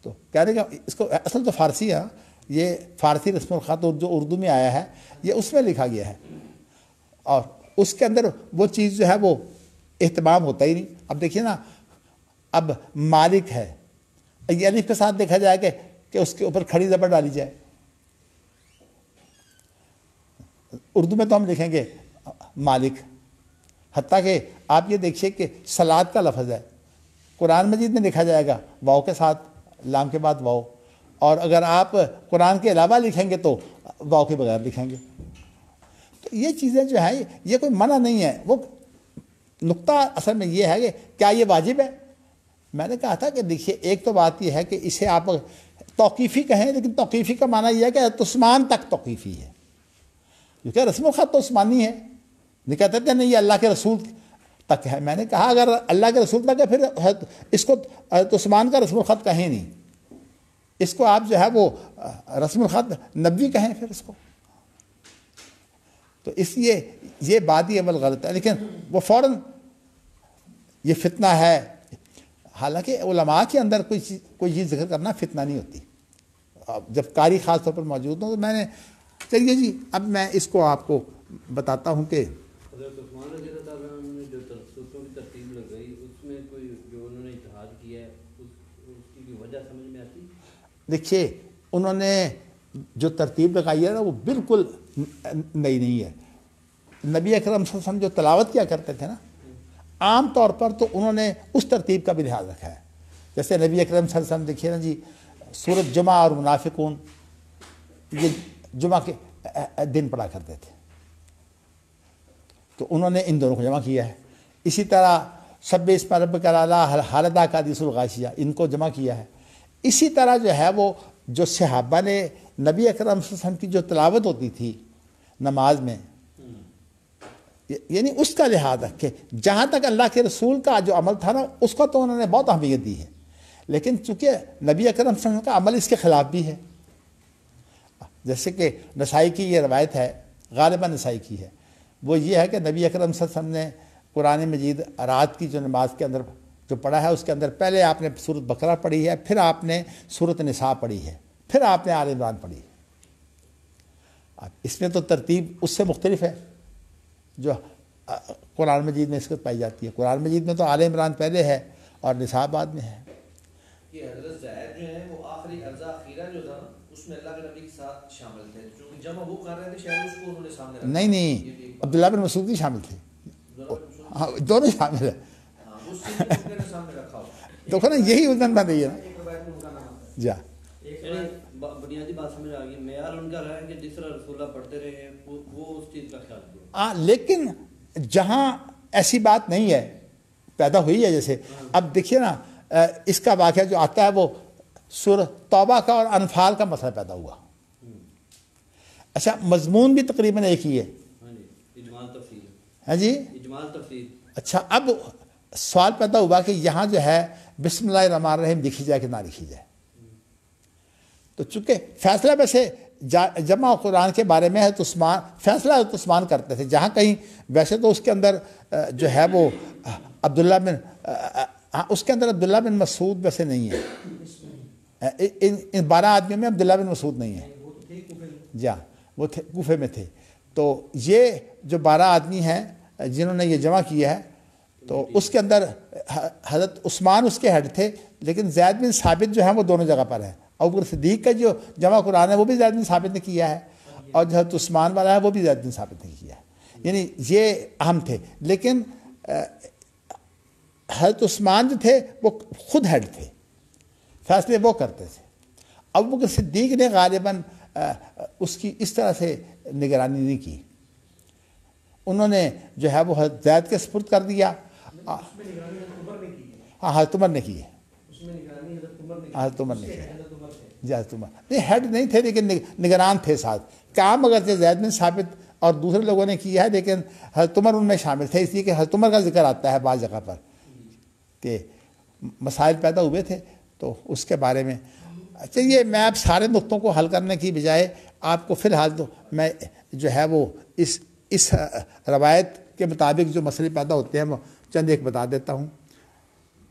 تو کہنے کہ اس کو اصل تو فارسی ہے، یہ فارسی رسم الخط جو اردو میں آیا ہے یہ اس میں لکھا گیا ہے، اور اس کے اندر وہ چیز جو ہے وہ اہتمام ہوتا ہی نہیں۔ اب دیکھیے نا، اب مالک ہے، یہ الف کے ساتھ دیکھا جائے کہ اس کے اوپر کھڑی زبر ڈالی جائے۔ اردو میں تو ہم لکھیں گے مالک، حتیٰ کہ آپ یہ دیکھیے کہ صلاۃ کا لفظ ہے، قرآن مجید میں لکھا جائے گا واو کے ساتھ، لام کے بعد واو، اور اگر آپ قرآن کے علاوہ لکھیں گے تو واو کے بغیر لکھیں گے۔ تو یہ چیزیں جو ہیں یہ کوئی منع نہیں ہے، وہ نقطہ اصل میں یہ ہے کہ کیا یہ واجب ہے۔ میں نے کہا تھا کہ دیکھیے ایک تو بات یہ ہے کہ اسے آپ توقیفی کہیں، لیکن توقیفی کا معنی یہ ہے کہ عثمان تک توقیفی ہے، کیونکہ رسم الخط تو عثمانی ہے، نہیں کہتے تھے نہیں یہ اللہ کے رسول تک ہے۔ میں نے کہا اگر اللہ کے رسول تک ہے پھر اس کو عثمان کا رسم الخط کہیں نہیں، اس کو آپ جو ہے وہ رسم الخط نبوی کہیں پھر اس کو۔ تو اس لیے یہ بات ہی اول غلط ہے، لیکن وہ فوراً یہ فتنہ ہے، حالانکہ علماء کے اندر کوئی چیز ذکر کرنا فتنہ نہیں ہوتی، جب قاری خاص طور پر موجود ہوں۔ تو میں نے چلیے جی اب میں اس کو آپ کو بتاتا ہوں کہ حضرت عثمان رضی اللہ تعالیٰ عنہ نے جو صورتوں کی ترتیب لگائی اس میں کوئی جو انہوں نے اتحاد کیا ہے اس کی وجہ سمجھ میں آتی؟ دیکھیے انہوں نے جو ترتیب لگائی ہے نا وہ بالکل نئی نہیں ہے۔ نبی اکرم صلی اللہ علیہ وسلم جو تلاوت کیا کرتے تھے نا، عام طور پر تو انہوں نے اس ترتیب کا بھی لحاظ رکھا ہے، جیسے نبی اکرم صلی اللہ علیہ وسلم دیکھیے نا جی، سورۃ جمعہ اور منافقون یہ جمعہ کے دن پڑھا کرتے تھے، تو انہوں نے ان دونوں کو جمع کیا ہے. اسی طرح سبح اسم ربک الاعلی، حال ادا کا حدیث الغاشیہ، ان کو جمع کیا ہے. اسی طرح جو ہے وہ جو صحابہ نے نبی اکرم صلی اللہ علیہ وسلم کی جو تلاوت ہوتی تھی نماز میں، یعنی اس کا لحاظ رکھ کے جہاں تک اللہ کے رسول کا جو عمل تھا نا اس کو تو انہوں نے بہت اہمیت دی ہے، لیکن چونکہ نبی اکرم صلی اللہ علیہ وسلم کا عمل اس کے خلاف بھی ہے. جیسے کہ نسائی کی یہ روایت ہے، غالباً نسائی کی ہے، وہ یہ ہے کہ نبی اکرم صلی اللہ علیہ وسلم نے قرآن مجید رات کی جو نماز کے اندر جو پڑھا ہے اس کے اندر پہلے آپ نے سورۃ بقرہ پڑھی ہے، پھر آپ نے سورۃ نساء پڑھی ہے، پھر آپ نے آل عمران پڑھی ہے. اس میں تو ترتیب اس سے مختلف ہے جو قرآن مجید میں اس کو پائی جاتی ہے. قرآن مجید میں تو آل عمران پہلے ہے اور نساء بعد میں ہے. یہ حضرت زید جو ہیں وہ آخری عرضہ اخیرہ جو تھا نا اس میں اللہ کے نبی کے ساتھ شامل تھے، چونکہ جمع وہ کر رہے تھے شاید اس کو انہوں نے سامنے رکھا. نہیں عبداللہ بن مسعود بھی شامل تھے، ہاں دونوں شامل ہیں. اس چیز کو انہوں نے سامنے رکھا ہوا. دیکھو نا یہی ادن بن رہی ہے نا. ایک روایت میں ان کا نام آتا ہے. جا بنیادی بات سمجھ آ گئی، معیار ان کا رہا ہے کہ جس طرح رسول اللہ پڑھتے رہے ہیں وہ اس چیز کا خیال کیا. لیکن جہاں ایسی بات نہیں ہے پیدا ہوئی ہے، جیسے اب دیکھیے نا اس کا واقعہ جو آتا ہے وہ سورۃ توبہ کا اور انفال کا مسئلہ پیدا ہوا. اچھا مضمون بھی تقریباً ایک ہی ہے. ہاں جی، اجمال تفصیل. ہاں جی اجمال تفصیل. اچھا اب سوال پیدا ہوا کہ یہاں جو ہے بسم اللہ الرحمن الرحیم لکھی جائے کہ نہ لکھی جائے. تو چونکہ فیصلہ ویسے جمع قرآن کے بارے میں ہے تو عثمان فیصلہ تو عثمان کرتے تھے، جہاں کہیں ویسے تو اس کے اندر جو ہے وہ عبداللہ بن اس کے اندر عبداللہ بن مسعود ویسے نہیں ہے، ان 12 آدمیوں میں عبداللہ بن مسعود نہیں ہے. جا وہ تھے کوفے میں تھے. تو یہ جو 12 آدمی ہیں جنہوں نے یہ جمع کیا ہے تو اس کے اندر حضرت عثمان اس کے ہیڈ تھے، لیکن زید بن ثابت جو ہیں وہ دونوں جگہ پر ہیں. ابوبکر صدیق کا جو جمع قرآن ہے وہ بھی زید بن ثابت نے کیا ہے، اور جو حضرت عثمان والا ہے وہ بھی زید بن ثابت نے کیا ہے. یعنی یہ اہم تھے، لیکن حضرت عثمان جو تھے وہ خود ہیڈ تھے، فیصلے وہ کرتے تھے. ابوبکر صدیق نے غالباً اس کی اس طرح سے نگرانی نہیں کی، انہوں نے جو ہے وہ حضرت زید کے سپرد کر دیا. ہاں حضرت عمر نے کی ہے، حضرت عمر نے کی ہے. جی حضرت عمر نہیں ہیڈ نہیں تھے لیکن نگران تھے ساتھ. کام اگرچہ زید بن ثابت اور دوسرے لوگوں نے کیا ہے لیکن حضرت عمر ان میں شامل تھے، اس لیے کہ حضرت عمر کا ذکر آتا ہے بعض جگہ پر کہ مسائل پیدا ہوئے تھے تو اس کے بارے میں. چلیے میں اب سارے نقطوں کو حل کرنے کی بجائے آپ کو فی الحال تو میں جو ہے وہ اس روایت کے مطابق جو مسئلے پیدا ہوتے ہیں وہ چند ایک بتا دیتا ہوں.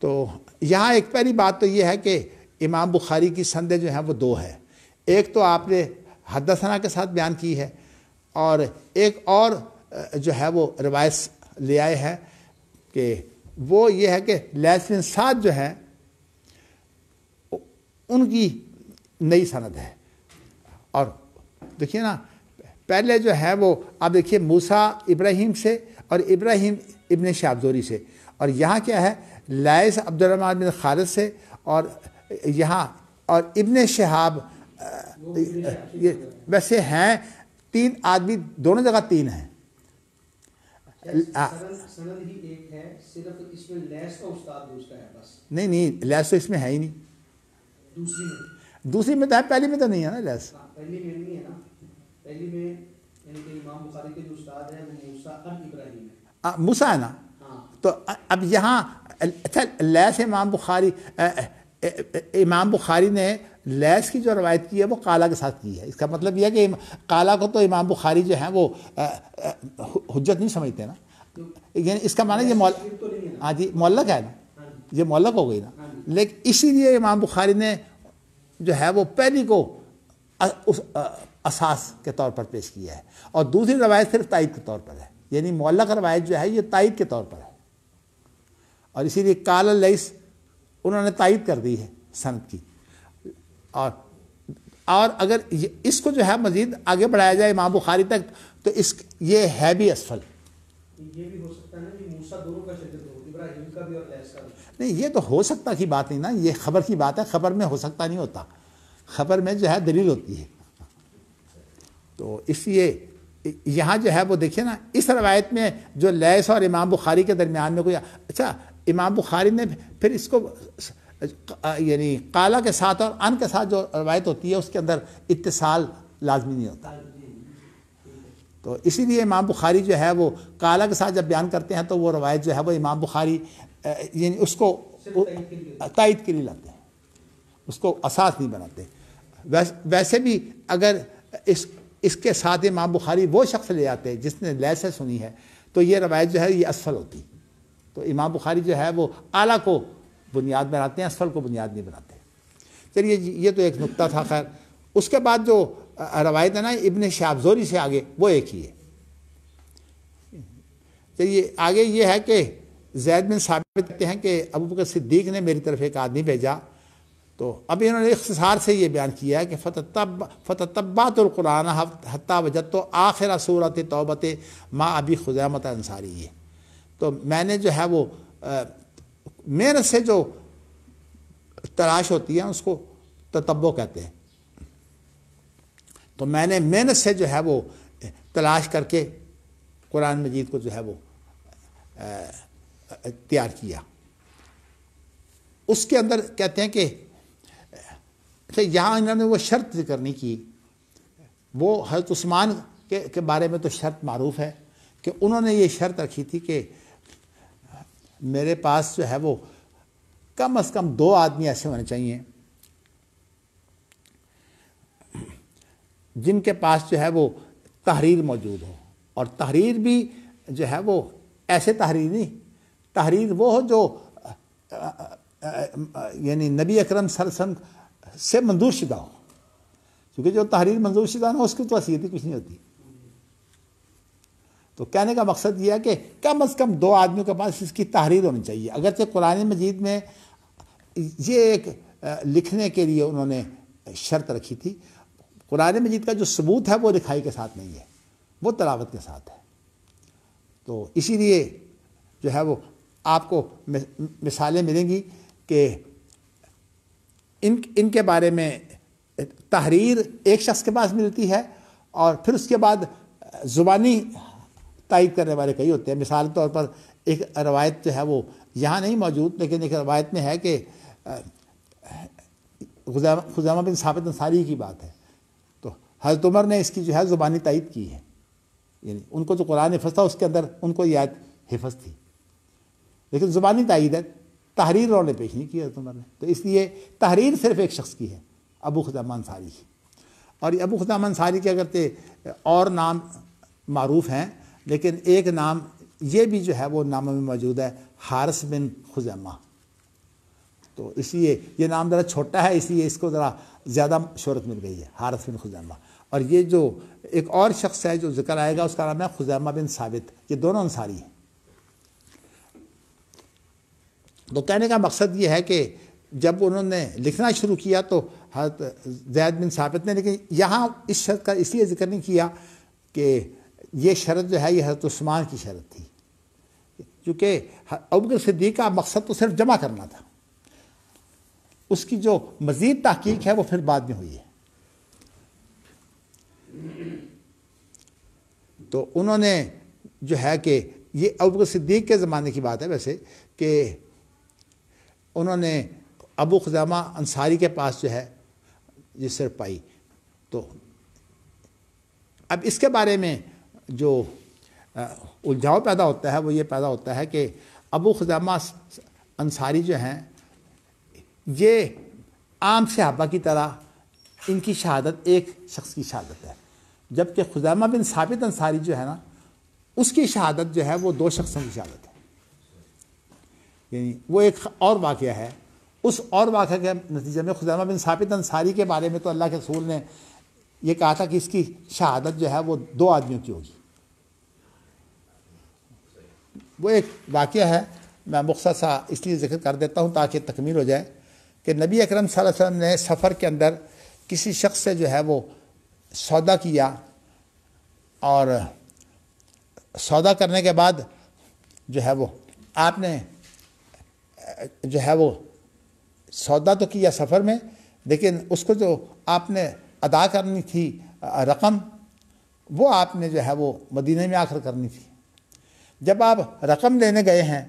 تو یہاں ایک پہلی بات تو یہ ہے کہ امام بخاری کی سندیں جو ہیں وہ 2 ہے. ایک تو آپ نے حدثنا کے ساتھ بیان کی ہے، اور ایک اور جو ہے وہ روایت لے آئے ہیں کہ وہ یہ ہے کہ لیث بن سعد جو ہے ان کی نئی سند ہے. اور دیکھیے نا پہلے جو ہے وہ آپ دیکھیے موسیٰ ابراہیم سے اور ابراہیم ابن شہاب زہری سے، اور یہاں کیا ہے لیث عبد الرحمن بن خالد سے، اور یہاں اور ابن شہاب یہ ویسے ہیں 3 آدمی، دونوں جگہ 3 ہیں. سند ہی ایک ہے، صرف اس میں لیث کا استاد دوسرا ہے بس. نہیں لیث تو اس میں ہے ہی نہیں. دوسری میں تو ہے، پہلی میں تو نہیں ہے نا لیث. پہلی میں نہیں ہے نا، پہلی میں یعنی کہ امام بخاری کے جو استاد ہیں وہ موسیٰ ابن ابراہیم ہے. موسیٰ ہے نا. تو اب یہاں اچھا لیث امام بخاری نے لیث کی جو روایت کی ہے وہ قالا کے ساتھ کی ہے. اس کا مطلب یہ ہے کہ قالا کو تو امام بخاری جو ہیں وہ حجت نہیں سمجھتے نا. یعنی اس کا معنی یہ ہاں جی معلق ہے نا، یہ معلق ہو گئی نا. لیکن اسی لیے امام بخاری نے جو ہے وہ پہلی کو اساس کے طور پر پیش کیا ہے، اور دوسری روایت صرف تائید کے طور پر ہے. یعنی معلق روایت جو ہے یہ تائید کے طور پر ہے، اور اسی لیے قال لیث انہوں نے تائید کر دی ہے سند کی. اور اگر اس کو جو ہے مزید آگے بڑھایا جائے امام بخاری تک تو یہ ہے بھی اسفل. یہ بھی ہو سکتا ہے نا کہ موسیٰ دونوں کا شاگرد ہو، ابراہیم کا بھی اور لیس کا بھی. نہیں یہ تو ہو سکتا کی بات نہیں نا، یہ خبر کی بات ہے، خبر میں ہو سکتا نہیں ہوتا، خبر میں جو ہے دلیل ہوتی ہے. تو اس لیے یہاں جو ہے وہ دیکھیے نا، اس روایت میں جو لیث اور امام بخاری کے درمیان میں کوئی، اچھا امام بخاری نے پھر اس کو یعنی قالا کے ساتھ اور ان کے ساتھ جو روایت ہوتی ہے اس کے اندر اتصال لازمی نہیں ہوتا. تو اسی لیے امام بخاری جو ہے وہ قالا کے ساتھ جب بیان کرتے ہیں تو وہ روایت جو ہے وہ امام بخاری یعنی اس کو تائید کے لیے لاتے ہیں، اس کو اساس نہیں بناتے. ویسے بھی اگر اس کے ساتھ امام بخاری وہ شخص لے آتے جس نے لیث سے سنی ہے تو یہ روایت جو ہے یہ اسفل ہوتی. تو امام بخاری جو ہے وہ اعلیٰ کو بنیاد بناتے ہیں، اسفل کو بنیاد نہیں بناتے. چلیے یہ تو ایک نقطہ تھا. خیر اس کے بعد جو روایت ہے نا ابن شہاب زہری سے آگے وہ ایک ہی ہے. چلیے آگے یہ ہے کہ زید بن ثابت کہتے ہیں کہ ابو بکر صدیق نے میری طرف ایک آدمی بھیجا. تو اب انہوں نے اختصار سے یہ بیان کیا ہے کہ فتتبعت القرآن حتی وجدت آخر سورۃ توبۃ مع ابی خزیمۃ انصاری ہے. تو میں نے جو ہے وہ محنت سے جو تلاش ہوتی ہے اس کو تتبع کہتے ہیں. تو میں نے محنت سے جو ہے وہ تلاش کر کے قرآن مجید کو جو ہے وہ تیار کیا. اس کے اندر کہتے ہیں کہ یہاں انہوں نے وہ شرط ذکر نہیں کی. وہ حضرت عثمان کے بارے میں تو شرط معروف ہے کہ انہوں نے یہ شرط رکھی تھی کہ میرے پاس جو ہے وہ کم از کم 2 آدمی ایسے ہونے چاہیے جن کے پاس جو ہے وہ تحریر موجود ہو. اور تحریر بھی جو ہے وہ ایسے تحریر نہیں، تحریر وہ ہو جو یعنی نبی اکرم صلی اللہ علیہ وسلم سے منظور شدہ ہو. کیونکہ جو تحریر منظور شدہ نہ ہو اس کی تو حیثیت ہی کچھ نہیں ہوتی. تو کہنے کا مقصد یہ ہے کہ کم از کم 2 آدمیوں کے پاس اس کی تحریر ہونی چاہیے. اگرچہ قرآن مجید میں یہ ایک لکھنے کے لیے انہوں نے شرط رکھی تھی، قرآن مجید کا جو ثبوت ہے وہ لکھائی کے ساتھ نہیں ہے، وہ تلاوت کے ساتھ ہے. تو اسی لیے جو ہے وہ آپ کو مثالیں ملیں گی کہ ان کے بارے میں تحریر ایک شخص کے پاس ملتی ہے اور پھر اس کے بعد زبانی تائید کرنے والے کئی ہوتے ہیں. مثال طور پر ایک روایت جو ہے وہ یہاں نہیں موجود لیکن ایک روایت میں ہے کہ خزیمہ بن ثابت انصاری کی بات ہے. تو حضرت عمر نے اس کی جو ہے زبانی تائید کی ہے، یعنی ان کو جو قرآن حفظ تھا اس کے اندر ان کو یہ آیت حفظ تھی لیکن زبانی تائید ہے، تحریر انہوں نے پیش نہیں کی حضرت عمر نے. تو اس لیے تحریر صرف ایک شخص کی ہے، ابو خزیمہ انصاری کی. اور یہ ابو خزیمہ انصاری کے اگرچہ اور نام معروف ہیں لیکن ایک نام یہ بھی جو ہے وہ ناموں میں موجود ہے، حارث بن خزیمہ. تو اس لیے یہ نام ذرا چھوٹا ہے اس لیے اس کو ذرا زیادہ شہرت مل گئی ہے، حارث بن خزیمہ. اور یہ جو ایک اور شخص ہے جو ذکر آئے گا اس کا نام ہے خزیمہ بن ثابت. یہ دونوں انصاری ہیں. تو کہنے کا مقصد یہ ہے کہ جب انہوں نے لکھنا شروع کیا تو حضرت زید بن ثابت نے، لیکن یہاں اس شرط کا اس لیے ذکر نہیں کیا کہ یہ شرط جو ہے یہ حضرت عثمان کی شرط تھی، کیونکہ ابوبکر صدیق کا مقصد تو صرف جمع کرنا تھا، اس کی جو مزید تحقیق ہے وہ پھر بعد میں ہوئی ہے. تو انہوں نے جو ہے کہ یہ ابوبکر صدیق کے زمانے کی بات ہے ویسے کہ انہوں نے ابو خزیمہ انصاری کے پاس جو ہے یہ صرف پائی. تو اب اس کے بارے میں جو الجھاؤ پیدا ہوتا ہے وہ یہ پیدا ہوتا ہے کہ ابو خزیمہ انصاری جو ہیں یہ عام صحابہ کی طرح ان کی شہادت ایک شخص کی شہادت ہے، جبکہ خزیمہ بن ثابت انصاری جو ہے نا اس کی شہادت جو ہے وہ 2 شخصوں کی شہادت ہے. یعنی وہ ایک اور واقعہ ہے. اس اور واقعہ کے نتیجے میں خزیمہ بن ثابت انصاری کے بارے میں تو اللہ کے رسول نے یہ کہا تھا کہ اس کی شہادت جو ہے وہ 2 آدمیوں کی ہوگی. وہ ایک واقعہ ہے، میں مختصر سا اس لیے ذکر کر دیتا ہوں تاکہ تکمیل ہو جائے کہ نبی اکرم صلی اللہ علیہ وسلم نے سفر کے اندر کسی شخص سے جو ہے وہ سودا کیا اور سودا کرنے کے بعد جو ہے وہ آپ نے جو ہے وہ سودا تو کیا سفر میں، لیکن اس کو جو آپ نے ادا کرنی تھی رقم، وہ آپ نے جو ہے وہ مدینہ میں آ کر کرنی تھی۔ جب آپ رقم لینے گئے ہیں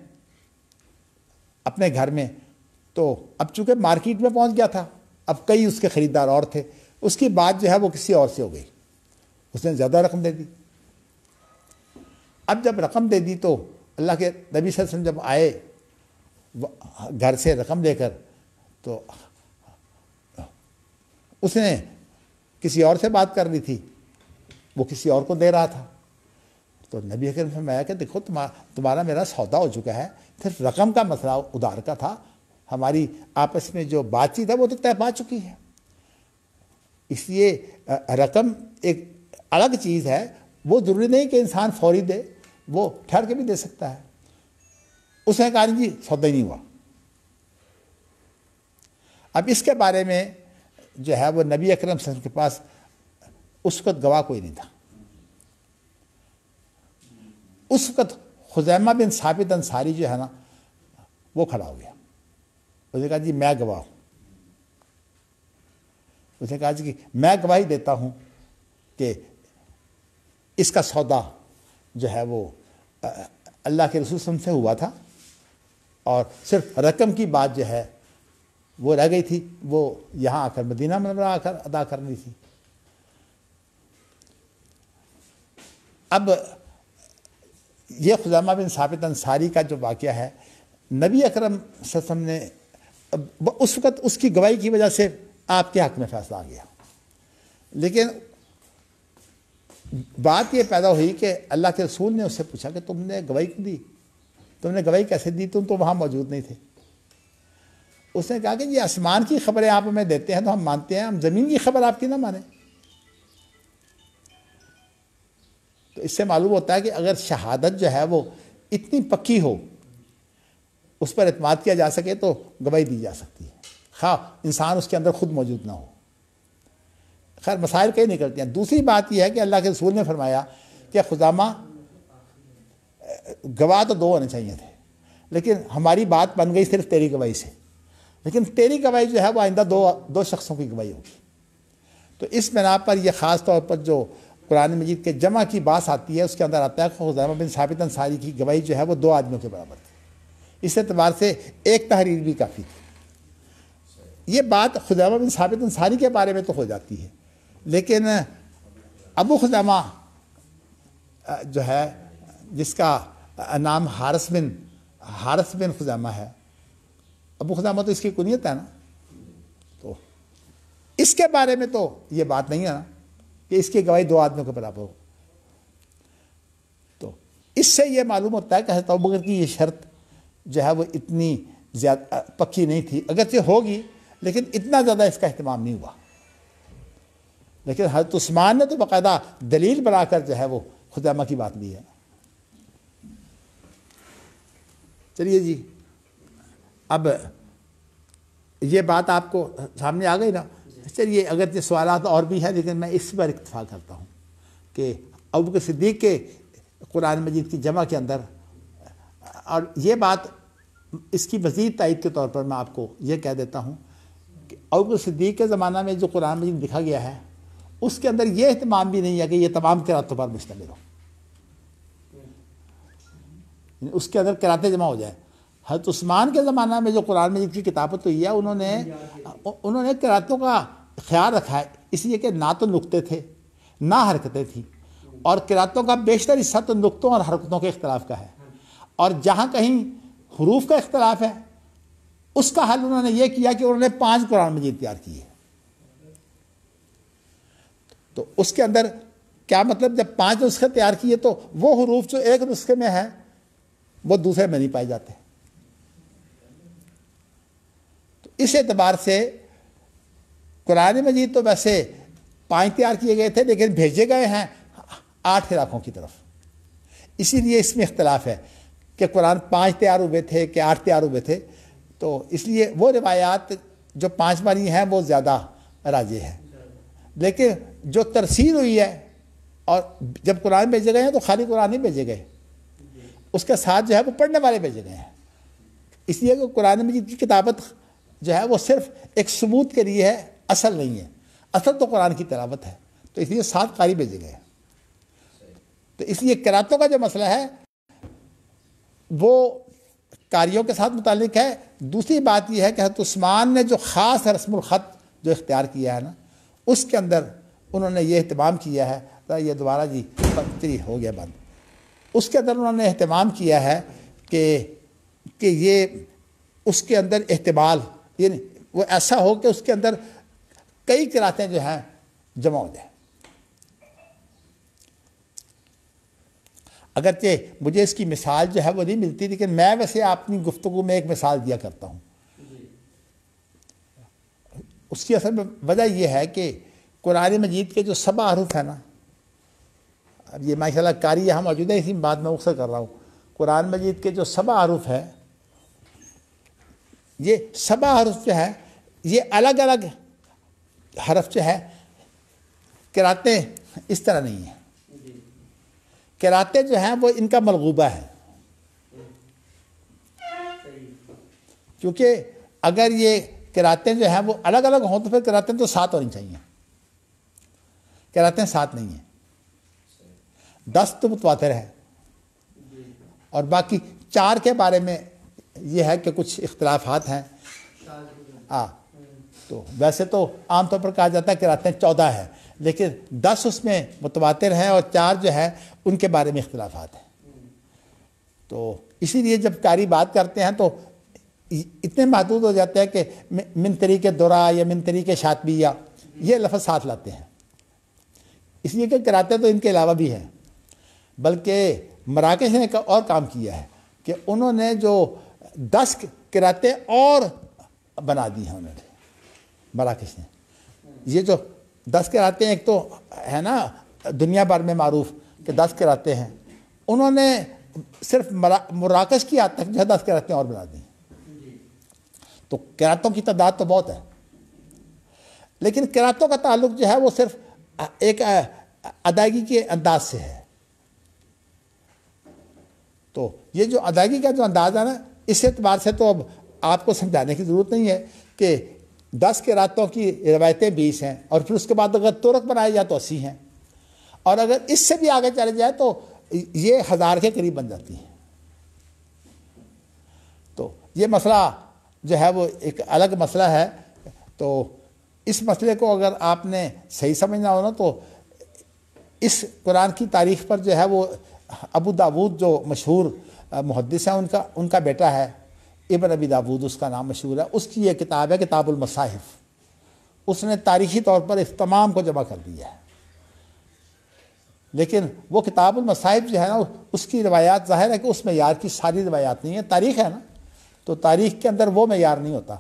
اپنے گھر میں، تو اب چونکہ مارکیٹ میں پہنچ گیا تھا، اب کئی اس کے خریدار اور تھے، اس کی بات جو ہے وہ کسی اور سے ہو گئی، اس نے زیادہ رقم دے دی۔ اب جب رقم دے دی تو اللہ کے نبی صلی اللہ علیہ وسلم جب آئے گھر سے رقم لے کر، تو اس نے کسی اور سے بات کر لی تھی، وہ کسی اور کو دے رہا تھا۔ تو نبی اکرم نے فرمایا کہ دیکھو تمہارا میرا سودا ہو چکا ہے، صرف رقم کا مسئلہ ادھار کا تھا، ہماری آپس میں جو بات چیت ہے وہ تو طے پا چکی ہے، اس لیے رقم ایک الگ چیز ہے، وہ ضروری نہیں کہ انسان فوری دے، وہ ٹھہر کے بھی دے سکتا ہے۔ اس نے کہا جی سودا ہی نہیں ہوا۔ اب اس کے بارے میں جو ہے وہ نبی اکرم صلی اللہ علیہ وسلم کے پاس اس وقت گواہ کوئی نہیں تھا۔ اس وقت خزیمہ بن ثابت انصاری جو ہے نا وہ کھڑا ہو گیا، اس نے کہا جی میں گواہ ہوں۔ اس نے کہا جی کہ میں گواہی دیتا ہوں کہ اس کا سودا جو ہے وہ اللہ کے رسول صلی اللہ علیہ وسلم سے ہوا تھا، اور صرف رقم کی بات جو ہے وہ رہ گئی تھی، وہ یہاں آ کر مدینہ منورہ آ کر ادا کرنی تھی۔ اب یہ خزیمہ بن ثابت انصاری کا جو واقعہ ہے، نبی اکرم صلی اللہ علیہ وسلم نے اس وقت اس کی گواہی کی وجہ سے آپ کے حق میں فیصلہ آ گیا، لیکن بات یہ پیدا ہوئی کہ اللہ کے رسول نے اس سے پوچھا کہ تم نے گواہی کیوں دی، تم نے گواہی کیسے دی، تم تو وہاں موجود نہیں تھے۔ اس نے کہا کہ یہ آسمان کی خبریں آپ ہمیں دیتے ہیں تو ہم مانتے ہیں، ہم زمین کی خبر آپ کی نہ مانیں۔ تو اس سے معلوم ہوتا ہے کہ اگر شہادت جو ہے وہ اتنی پکی ہو، اس پر اعتماد کیا جا سکے تو گواہی دی جا سکتی ہے، خواہ انسان اس کے اندر خود موجود نہ ہو۔ خیر مسائل کئی نکلتے ہیں۔ دوسری بات یہ ہے کہ اللہ کے رسول نے فرمایا کہ خزامہ گواہ تو 2 ہونے چاہیے تھے، لیکن ہماری بات بن گئی صرف تیری گواہی سے، لیکن تیری گواہی جو ہے وہ آئندہ دو شخصوں کی گواہی ہوگی۔ تو اس بنا پر یہ خاص طور پر جو قرآن مجید کے جمع کی بات آتی ہے، اس کے اندر آتا ہے کہ خزیمہ بن ثابت انصاری کی گواہی جو ہے وہ 2 آدمیوں کے برابر تھی، اس اعتبار سے ایک تحریر بھی کافی تھی۔ یہ بات خزیمہ بن ثابت انصاری کے بارے میں تو ہو جاتی ہے، لیکن ابو خزیمہ جو ہے جس کا نام حارث بن خزیمہ ہے، ابو خزیمہ تو اس کی کنیت ہے نا، تو اس کے بارے میں تو یہ بات نہیں ہے نا کہ اس کی گواہی 2 آدمیوں کے برابر ہو۔ تو اس سے یہ معلوم ہوتا ہے کہ حضرت ابوبکر کی یہ شرط جو ہے وہ اتنی زیادہ پکی نہیں تھی، اگرچہ ہوگی لیکن اتنا زیادہ اس کا اہتمام نہیں ہوا۔ لیکن حضرت عثمان نے تو باقاعدہ دلیل بنا کر جو ہے وہ خزیمہ کی بات لی ہے۔ چلیے جی، اب یہ بات آپ کو سامنے آ گئی نا۔ چلیے اگرچہ سوالات اور بھی ہیں لیکن میں اس پر اکتفا کرتا ہوں کہ ابوبکر صدیق کے قرآن مجید کی جمع کے اندر، اور یہ بات اس کی مزید تائید کے طور پر میں آپ کو یہ کہہ دیتا ہوں کہ ابوبکر صدیق کے زمانہ میں جو قرآن مجید لکھا گیا ہے اس کے اندر یہ اہتمام بھی نہیں ہے کہ یہ تمام قراتوں پر مشتمل ہو، اس کے اندر قراتیں جمع ہو جائیں۔ حضرت عثمان کے زمانہ میں جو قرآن مجید کی کتابت ہوئی ہے، انہوں نے قراتوں کا خیال رکھا ہے، اس لیے کہ نہ تو نقطے تھے نہ حرکتیں تھیں، اور قراتوں کا بیشتر حصہ تو نقطوں اور حرکتوں کے اختلاف کا ہے، اور جہاں کہیں حروف کا اختلاف ہے اس کا حل انہوں نے یہ کیا کہ انہوں نے 5 قرآن مجید تیار کیے۔ تو اس کے اندر کیا مطلب، جب 5 نسخے تیار کیے تو وہ حروف جو ایک نسخے میں ہے وہ دوسرے میں نہیں پائے جاتے۔ تو اس اعتبار سے قرآن مجید تو ویسے 5 تیار کیے گئے تھے لیکن بھیجے گئے ہیں 8 علاقوں کی طرف، اسی لیے اس میں اختلاف ہے کہ قرآن 5 تیار ہوئے تھے کہ 8 تیار ہوئے تھے۔ تو اس لیے وہ روایات جو 5 والی ہیں وہ زیادہ راجح ہے، لیکن جو ترسیل ہوئی ہے اور جب قرآن بھیجے گئے ہیں تو خالی قرآن نہیں بھیجے گئے، اس کے ساتھ جو ہے وہ پڑھنے والے بھیجے گئے ہیں، اس لیے کہ قرآن مجید کی کتابت جو ہے وہ صرف ایک ثبوت کے لیے ہے، اصل نہیں ہے. اصل تو قرآن کی تلاوت ہے. تو اس لیے 7 قاری بھیجے گئے. تو اس لیے قراتوں کا جو مسئلہ ہے وہ قاریوں کے ساتھ متعلق ہے. دوسری بات یہ ہے کہ حضرت عثمان نے جو خاص رسم الخط جو اختیار کیا ہے نا، اس کے اندر انہوں نے یہ اہتمام کیا ہے. یہ دوبارہ جی ہو گیا بند. اس کے اندر انہوں نے اہتمام کیا ہے کہ یہ اس کے اندر احتمال یعنی وہ ایسا ہو کہ اس کے اندر کئی قراتیں جو ہیں جمع ہو جائیں. اگرچہ مجھے اس کی مثال جو ہے وہ نہیں ملتی، لیکن میں ویسے اپنی گفتگو میں ایک مثال دیا کرتا ہوں. اس کی اصل میں وجہ یہ ہے کہ قرآن مجید کے جو 7 حروف ہیں نا، اب یہ ماشاءاللہ قاری یہاں موجود ہے، اسی بات میں مختصر کر رہا ہوں. قرآن مجید کے جو 7 حروف ہیں، یہ 7 حروف جو ہے یہ الگ الگ حرف جو ہے قراتیں اس طرح نہیں ہیں. قراتیں جو ہیں وہ ان کا ملغوبہ ہے، کیونکہ اگر یہ قراتیں جو ہیں وہ الگ الگ ہوں تو پھر قراتیں تو 7 ہونی چاہیے. قراتیں 7 نہیں ہیں. 10 تو متواتر ہے، اور باقی 4 کے بارے میں یہ ہے کہ کچھ اختلافات ہیں. تو ویسے تو عام طور پر کہا جاتا ہے کہ قراتیں 14 ہے، لیکن 10 اس میں متواتر ہیں اور 4 جو ہے ان کے بارے میں اختلافات ہیں. تو اسی لیے جب قاری بات کرتے ہیں تو اتنے محدود ہو جاتے ہیں کہ من طریق درا یا من طریق شاطبیہ یہ لفظ ساتھ لاتے ہیں. اس لیے کہ قراتیں تو ان کے علاوہ بھی ہیں، بلکہ مراکش نے ایک اور کام کیا ہے کہ انہوں نے جو 10 قراتیں اور بنا دی ہیں انہوں نے. مراکش نے یہ جو 10 قراتیں، ایک تو ہے نا دنیا بھر میں معروف کہ 10 قراتیں ہیں، انہوں نے صرف مراکش کی حد تک جو ہے 10 قراتیں اور بنا دی. تو قراتوں کی تعداد تو بہت ہے، لیکن قراتوں کا تعلق جو ہے وہ صرف ایک ادائیگی کے انداز سے ہے. تو یہ جو ادائیگی کا جو انداز ہے نا، اس اعتبار سے تو اب آپ کو سمجھانے کی ضرورت نہیں ہے کہ 10 قراتوں کی روایتیں 20 ہیں، اور پھر اس کے بعد اگر ترک بنائے جائے تو 80 ہیں، اور اگر اس سے بھی آگے چلے جائے تو یہ 1000 کے قریب بن جاتی ہیں. تو یہ مسئلہ جو ہے وہ ایک الگ مسئلہ ہے. تو اس مسئلے کو اگر آپ نے صحیح سمجھنا ہو نا، تو اس قرآن کی تاریخ پر جو ہے وہ ابو داود جو مشہور محدث ہیں، ان کا بیٹا ہے ابن ابی داود، اس کا نام مشہور ہے. اس کی یہ کتاب ہے کتاب المصاحف. اس نے تاریخی طور پر اس تمام کو جمع کر دیا ہے. لیکن وہ کتاب المصاحف جو ہے نا، اس کی روایات ظاہر ہے کہ اس معیار کی ساری روایات نہیں ہے. تاریخ ہے نا، تو تاریخ کے اندر وہ معیار نہیں ہوتا.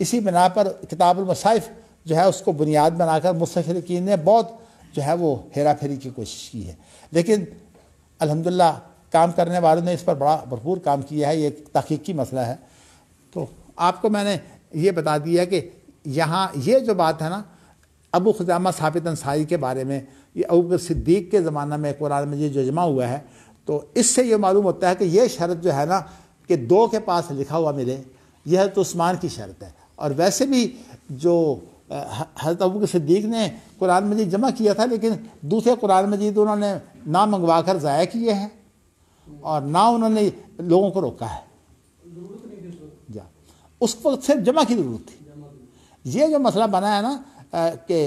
اسی بنا پر کتاب المصاحف جو ہے اس کو بنیاد بنا کر مستشرقین نے بہت جو ہے وہ ہیرا پھیری کی کوشش کی ہے. لیکن الحمدللہ کام کرنے والوں نے اس پر بڑا بھرپور کام کیا ہے. یہ ایک تحقیقی مسئلہ ہے. تو آپ کو میں نے یہ بتا دیا کہ یہاں یہ جو بات ہے نا ابو خزامہ ثابت انصاری کے بارے میں، یہ ابوبکر صدیق کے زمانہ میں قرآن مجید جو جمع ہوا ہے، تو اس سے یہ معلوم ہوتا ہے کہ یہ شرط جو ہے نا کہ 2 کے پاس لکھا ہوا ملے، یہ حضرت عثمان کی شرط ہے. اور ویسے بھی جو حضرت ابوبکر صدیق نے قرآن مجید جمع کیا تھا، لیکن دوسرے قرآن مجید انہوں نے نہ منگوا کر ضائع کیے ہیں اور نہ انہوں نے لوگوں کو روکا ہے. جا اس وقت صرف جمع کی ضرورت تھی. یہ جو مسئلہ بنا ہے نا کہ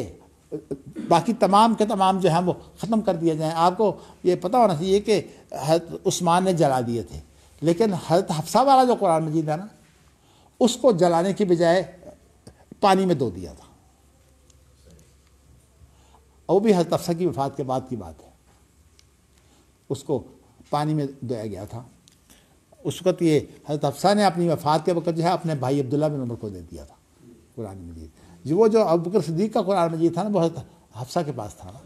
باقی تمام کے تمام جو ہیں وہ ختم کر دیے جائیں. آپ کو یہ پتہ ہونا چاہیے کہ حضرت عثمان نے جلا دیے تھے، لیکن حضرت حفصہ والا جو قرآن مجید ہے نا، اس کو جلانے کی بجائے پانی میں دھو دیا تھا. وہ بھی حضرت حفصہ کی وفات کے بعد کی بات ہے. اس کو پانی میں دھویا گیا تھا. اس وقت یہ حضرت حفصہ نے اپنی وفات کے وقت جو ہے اپنے بھائی عبداللہ بن عمر کو دے دیا تھا قرآن مجید. وہ جو ابوبکر صدیق کا قرآن مجید تھا نا، وہ حضرت حفصہ کے پاس تھا نا.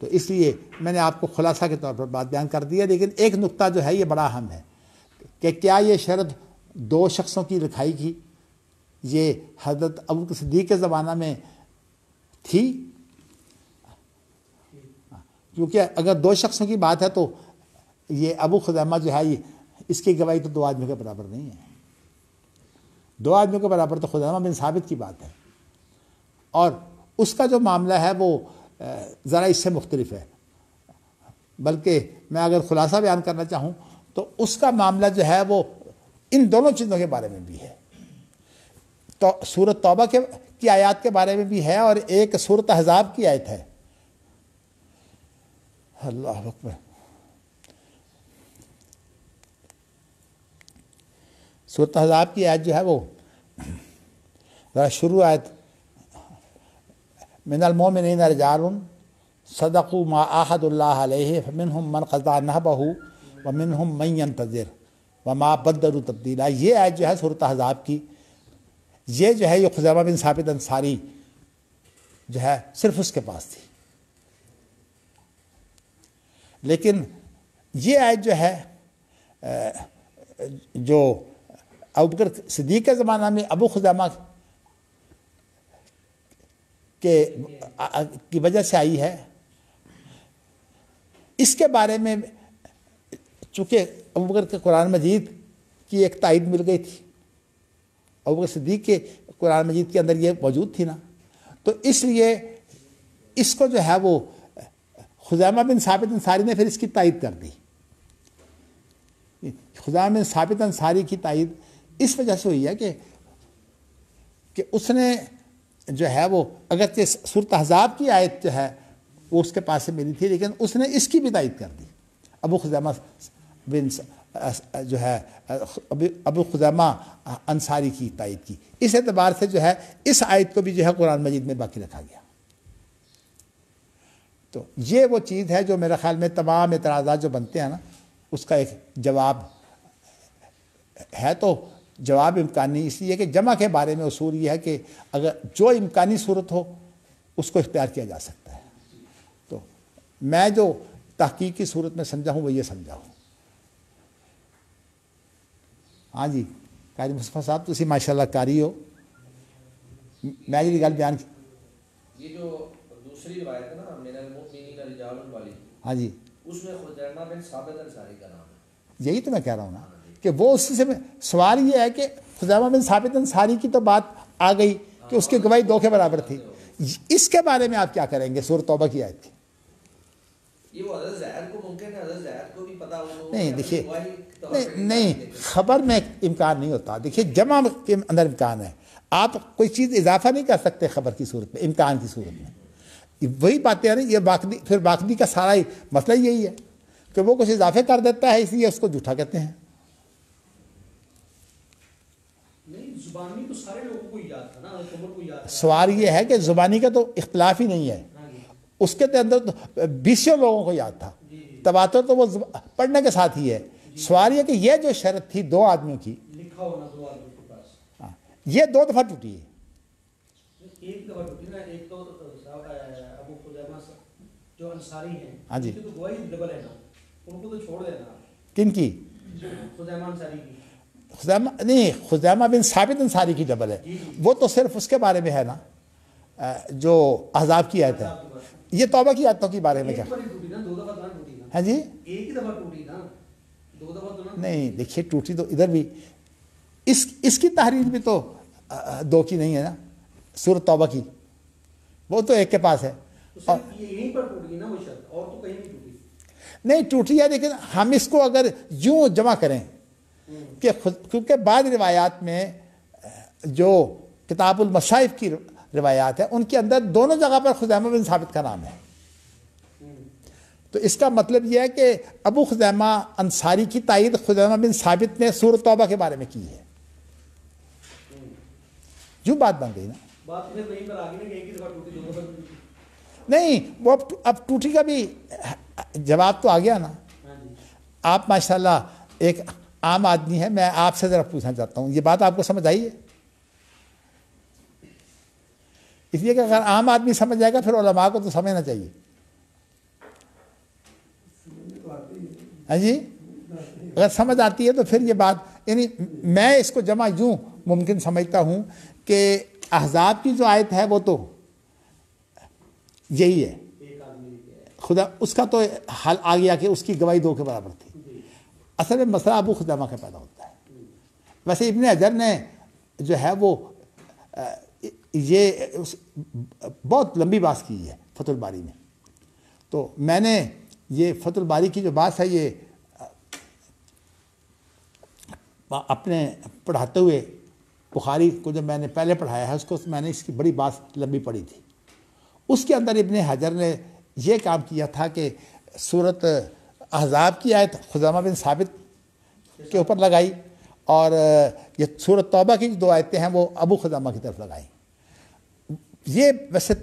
تو اس لیے میں نے آپ کو خلاصہ کے طور پر بات بیان کر دی ہے. لیکن ایک نقطہ جو ہے یہ بڑا اہم ہے کہ کیا یہ شرط 2 شخصوں کی لکھائی کی یہ حضرت ابوبکر صدیق کے زمانہ میں تھی؟ کیونکہ اگر 2 شخصوں کی بات ہے تو یہ ابو خزیمہ جو ہے اس کی گواہی تو 2 آدمی کے برابر نہیں ہے. 2 آدمیوں کے برابر تو خزیمہ بن ثابت کی بات ہے، اور اس کا جو معاملہ ہے وہ ذرا اس سے مختلف ہے، بلکہ میں اگر خلاصہ بیان کرنا چاہوں تو اس کا معاملہ جو ہے وہ ان دونوں چیزوں کے بارے میں بھی ہے، تو سورۃ توبہ کی آیات کے بارے میں بھی ہے، اور ایک سورۃ احزاب کی آیت ہے. اللہ اکبر. سورۃ احزاب کی آیت جو ہے وہ ذرا شروع آیت من المؤمنین رجال صدقوا ما عاهدوا اللہ علیہ فمنہم من قضى نحبہ ومنہم من ينتظر وما بدلوا تبدیلا. یہ آیت جو ہے سورۃ احزاب کی، یہ جو ہے یہ خزیمہ بن ثابت انصاری جو ہے صرف اس کے پاس تھی، لیکن یہ آیت جو ہے جو ابوبکر صدیق کے زمانہ میں ابو خزیمہ کی وجہ سے آئی ہے. اس کے بارے میں چونکہ ابوبکر کے قرآن مجید کی ایک تائید مل گئی تھی، ابوبکر صدیق کے قرآن مجید کے اندر یہ موجود تھی نا، تو اس لیے اس کو جو ہے وہ خزیمہ بن ثابت انصاری نے پھر اس کی تائید کر دی. خزیمہ بن ثابت انصاری کی تائید اس وجہ سے ہوئی ہے کہ اس نے جو ہے وہ اگرچہ سورۃ احزاب کی آیت جو ہے وہ اس کے پاس سے ملی تھی، لیکن اس نے اس کی بھی تائید کر دی. ابو خزیمہ بن جو ہے ابو خزیمہ انصاری کی تائید کی. اس اعتبار سے جو ہے اس آیت کو بھی جو ہے قرآن مجید میں باقی رکھا گیا. تو یہ وہ چیز ہے جو میرے خیال میں تمام اعتراضات جو بنتے ہیں نا اس کا ایک جواب ہے. تو جواب امکانی اس لیے کہ جمع کے بارے میں اصول یہ ہے کہ اگر جو امکانی صورت ہو اس کو اختیار کیا جا سکتا ہے. تو میں جو تحقیق کی صورت میں سمجھا ہوں وہ یہ سمجھا ہوں. ہاں جی قاری مصطفیٰ صاحب تسی ماشاء اللہ قاری ہو. میں جی گل بیان یہ جو دوسری روایت ہے نا من المؤمنین رجال والی، ہاں جی اس میں خزیمہ بن ثابت انصاری کا نام ہے. یہی تو میں کہہ رہا ہوں نا کہ وہ اسی سے سوال یہ ہے کہ خزیمہ بن ثابت انصاری کی تو بات آ گئی کہ اس کی گواہی 2 کے برابر تھی. اس کے بارے میں آپ کیا کریں گے؟ سورۃ توبہ کی آیت تھی. یہ وہ حضرت زید کو ممکن ہے حضرت زید کو بھی پتہ ہو. نہیں دیکھیے نہیں خبر میں امکان نہیں ہوتا. دیکھیے جمع کے اندر امکان ہے، آپ کوئی چیز اضافہ نہیں کر سکتے خبر کی صورت میں، امکان کی صورت میں. وہی باتیں ہیں یہ باقی، پھر باقی کا سارا مسئلہ یہی ہے کہ وہ کچھ اضافے کر دیتا ہے، اس لیے اس کو جھوٹا کہتے ہیں. زبانی تو سارے لوگوں کو یاد تھا نا، خبر کو یاد تھا. سوال یہ ہے کہ زبانی کا تو اختلاف ہی نہیں ہے، اس کے اندر تو 20 لوگوں کو یاد تھا. تواتر تو وہ پڑھنے کے ساتھ ہی ہے. سوال یہ کہ یہ جو شرط تھی 2 آدمیوں کی لکھا ہونا 2 آدمیوں کے پاس، یہ 2 دفعہ ٹوٹی ہے. ایک دفعہ ٹوٹی نا. ایک تو ابو خزیمہ جو انصاری ہیں ہاں جی، تو گواہی ڈبل ہے نا، ان کو تو چھوڑ دینا. کن کی؟ خزیمہ انصاری کی. خزیمہ نہیں، خزیمہ بن ثابت انصاری کی ڈبل ہے. وہ تو صرف اس کے بارے میں ہے نا جو احزاب کی آیت ہے. یہ توبہ کی آیتوں کے بارے میں کیا؟ ہاں جی ایک ہی دفعہ ٹوٹی نا، 2 دفعہ تو نہیں. دیکھیے ٹوٹی تو ادھر بھی اس کی تحریر بھی تو 2 کی نہیں ہے نا، سورۃ توبہ کی وہ تو ایک کے پاس ہے. اور یہیں پر ٹوٹ گئی نا وہ شرط، اور تو کہیں نہیں ٹوٹی. نہیں ٹوٹی ہے، لیکن ہم اس کو اگر یوں جمع کریں کہ کیونکہ بعض روایات میں جو کتاب المصائف کی روایات ہیں ان کے اندر دونوں جگہ پر خزیمہ بن ثابت کا نام ہے. تو اس کا مطلب یہ ہے کہ ابو خزیمہ انصاری کی تائید خزیمہ بن ثابت نے سورۃ توبہ کے بارے میں کی ہے. جو بات بن گئی نا، بات پھر وہیں پر آگے نا کہ ایک ہی دفعہ ٹوٹی 2 دفعہ ٹوٹی. نہیں وہ اب ٹوٹی کا بھی جواب تو آ گیا نا. آپ ماشاءاللہ ایک عام آدمی ہے، میں آپ سے ذرا پوچھنا چاہتا ہوں، یہ بات آپ کو سمجھ آئی ہے؟ اس لیے کہ اگر عام آدمی سمجھ جائے گا پھر علماء کو تو سمجھنا چاہیے. ہاں جی اگر سمجھ آتی ہے تو پھر یہ بات، یعنی میں اس کو جمع یوں ممکن سمجھتا ہوں کہ احزاب کی جو آیت ہے وہ تو یہی ہے، خدا اس کا تو حل آ گیا کہ اس کی گواہی 2 کے برابر تھی. اصل میں مسئلہ ابو خزیمہ کا پیدا ہوتا ہے. ویسے ابن حجر نے جو ہے وہ یہ بہت لمبی بات کی ہے فتح الباری میں. تو میں نے یہ فتح الباری کی جو بات ہے یہ اپنے پڑھاتے ہوئے بخاری کو جب میں نے پہلے پڑھایا ہے اس کو میں نے اس کی بڑی بات لمبی پڑھی تھی. اس کے اندر ابن حجر نے یہ کام کیا تھا کہ سورت احزاب کی آیت خزامہ بن ثابت کے اوپر لگائی اور یہ سورت توبہ کی جو 2 آیتیں ہیں وہ ابو خزامہ کی طرف لگائی. یہ ویسے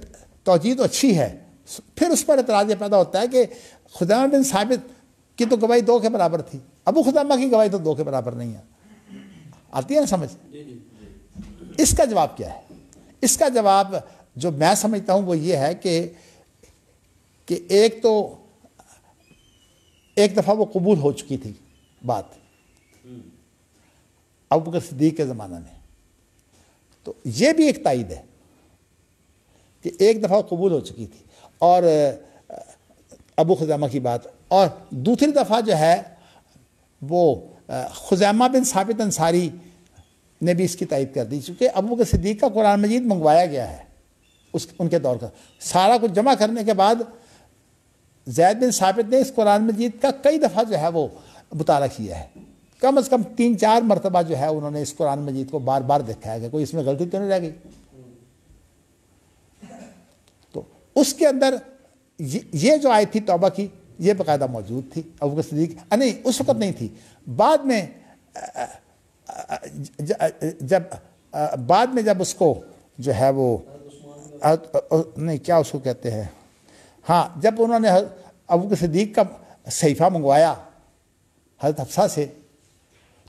توجیہ تو اچھی ہے. پھر اس پر اعتراض یہ پیدا ہوتا ہے کہ خزامہ بن ثابت کی تو گواہی 2 کے برابر تھی, ابو خزامہ کی گواہی تو 2 کے برابر نہیں ہے. آتی ہے نا سمجھ؟ اس کا جواب کیا ہے؟ اس کا جواب جو میں سمجھتا ہوں وہ یہ ہے کہ ایک تو ایک دفعہ وہ قبول ہو چکی تھی بات ابوبکر صدیق کے زمانہ میں, تو یہ بھی ایک تائید ہے کہ ایک دفعہ قبول ہو چکی تھی اور ابو خزامہ کی بات, اور دوسری دفعہ جو ہے وہ خزیمہ بن ثابت انصاری نے بھی اس کی تائید کر دی, چونکہ ابوبکر صدیق کا قرآن مجید منگوایا گیا ہے ان کے دور کا. سارا کچھ جمع کرنے کے بعد زید بن ثابت نے اس قرآن مجید کا کئی دفعہ جو ہے وہ مطالعہ کیا ہے, کم از کم 3-4 مرتبہ جو ہے انہوں نے اس قرآن مجید کو بار بار دیکھا ہے کہ کوئی اس میں غلطی تو نہیں رہ گئی. تو اس کے اندر یہ جو آیت تھی توبہ کی یہ باقاعدہ موجود تھی. ابوبکر صدیق نہیں اس وقت نہیں تھی, بعد میں جب اس کو جو ہے وہ نہیں کیا اس کو کہتے ہیں, ہاں جب انہوں نے ابوبکر صدیق کا صحیفہ منگوایا حضرت حفصہ سے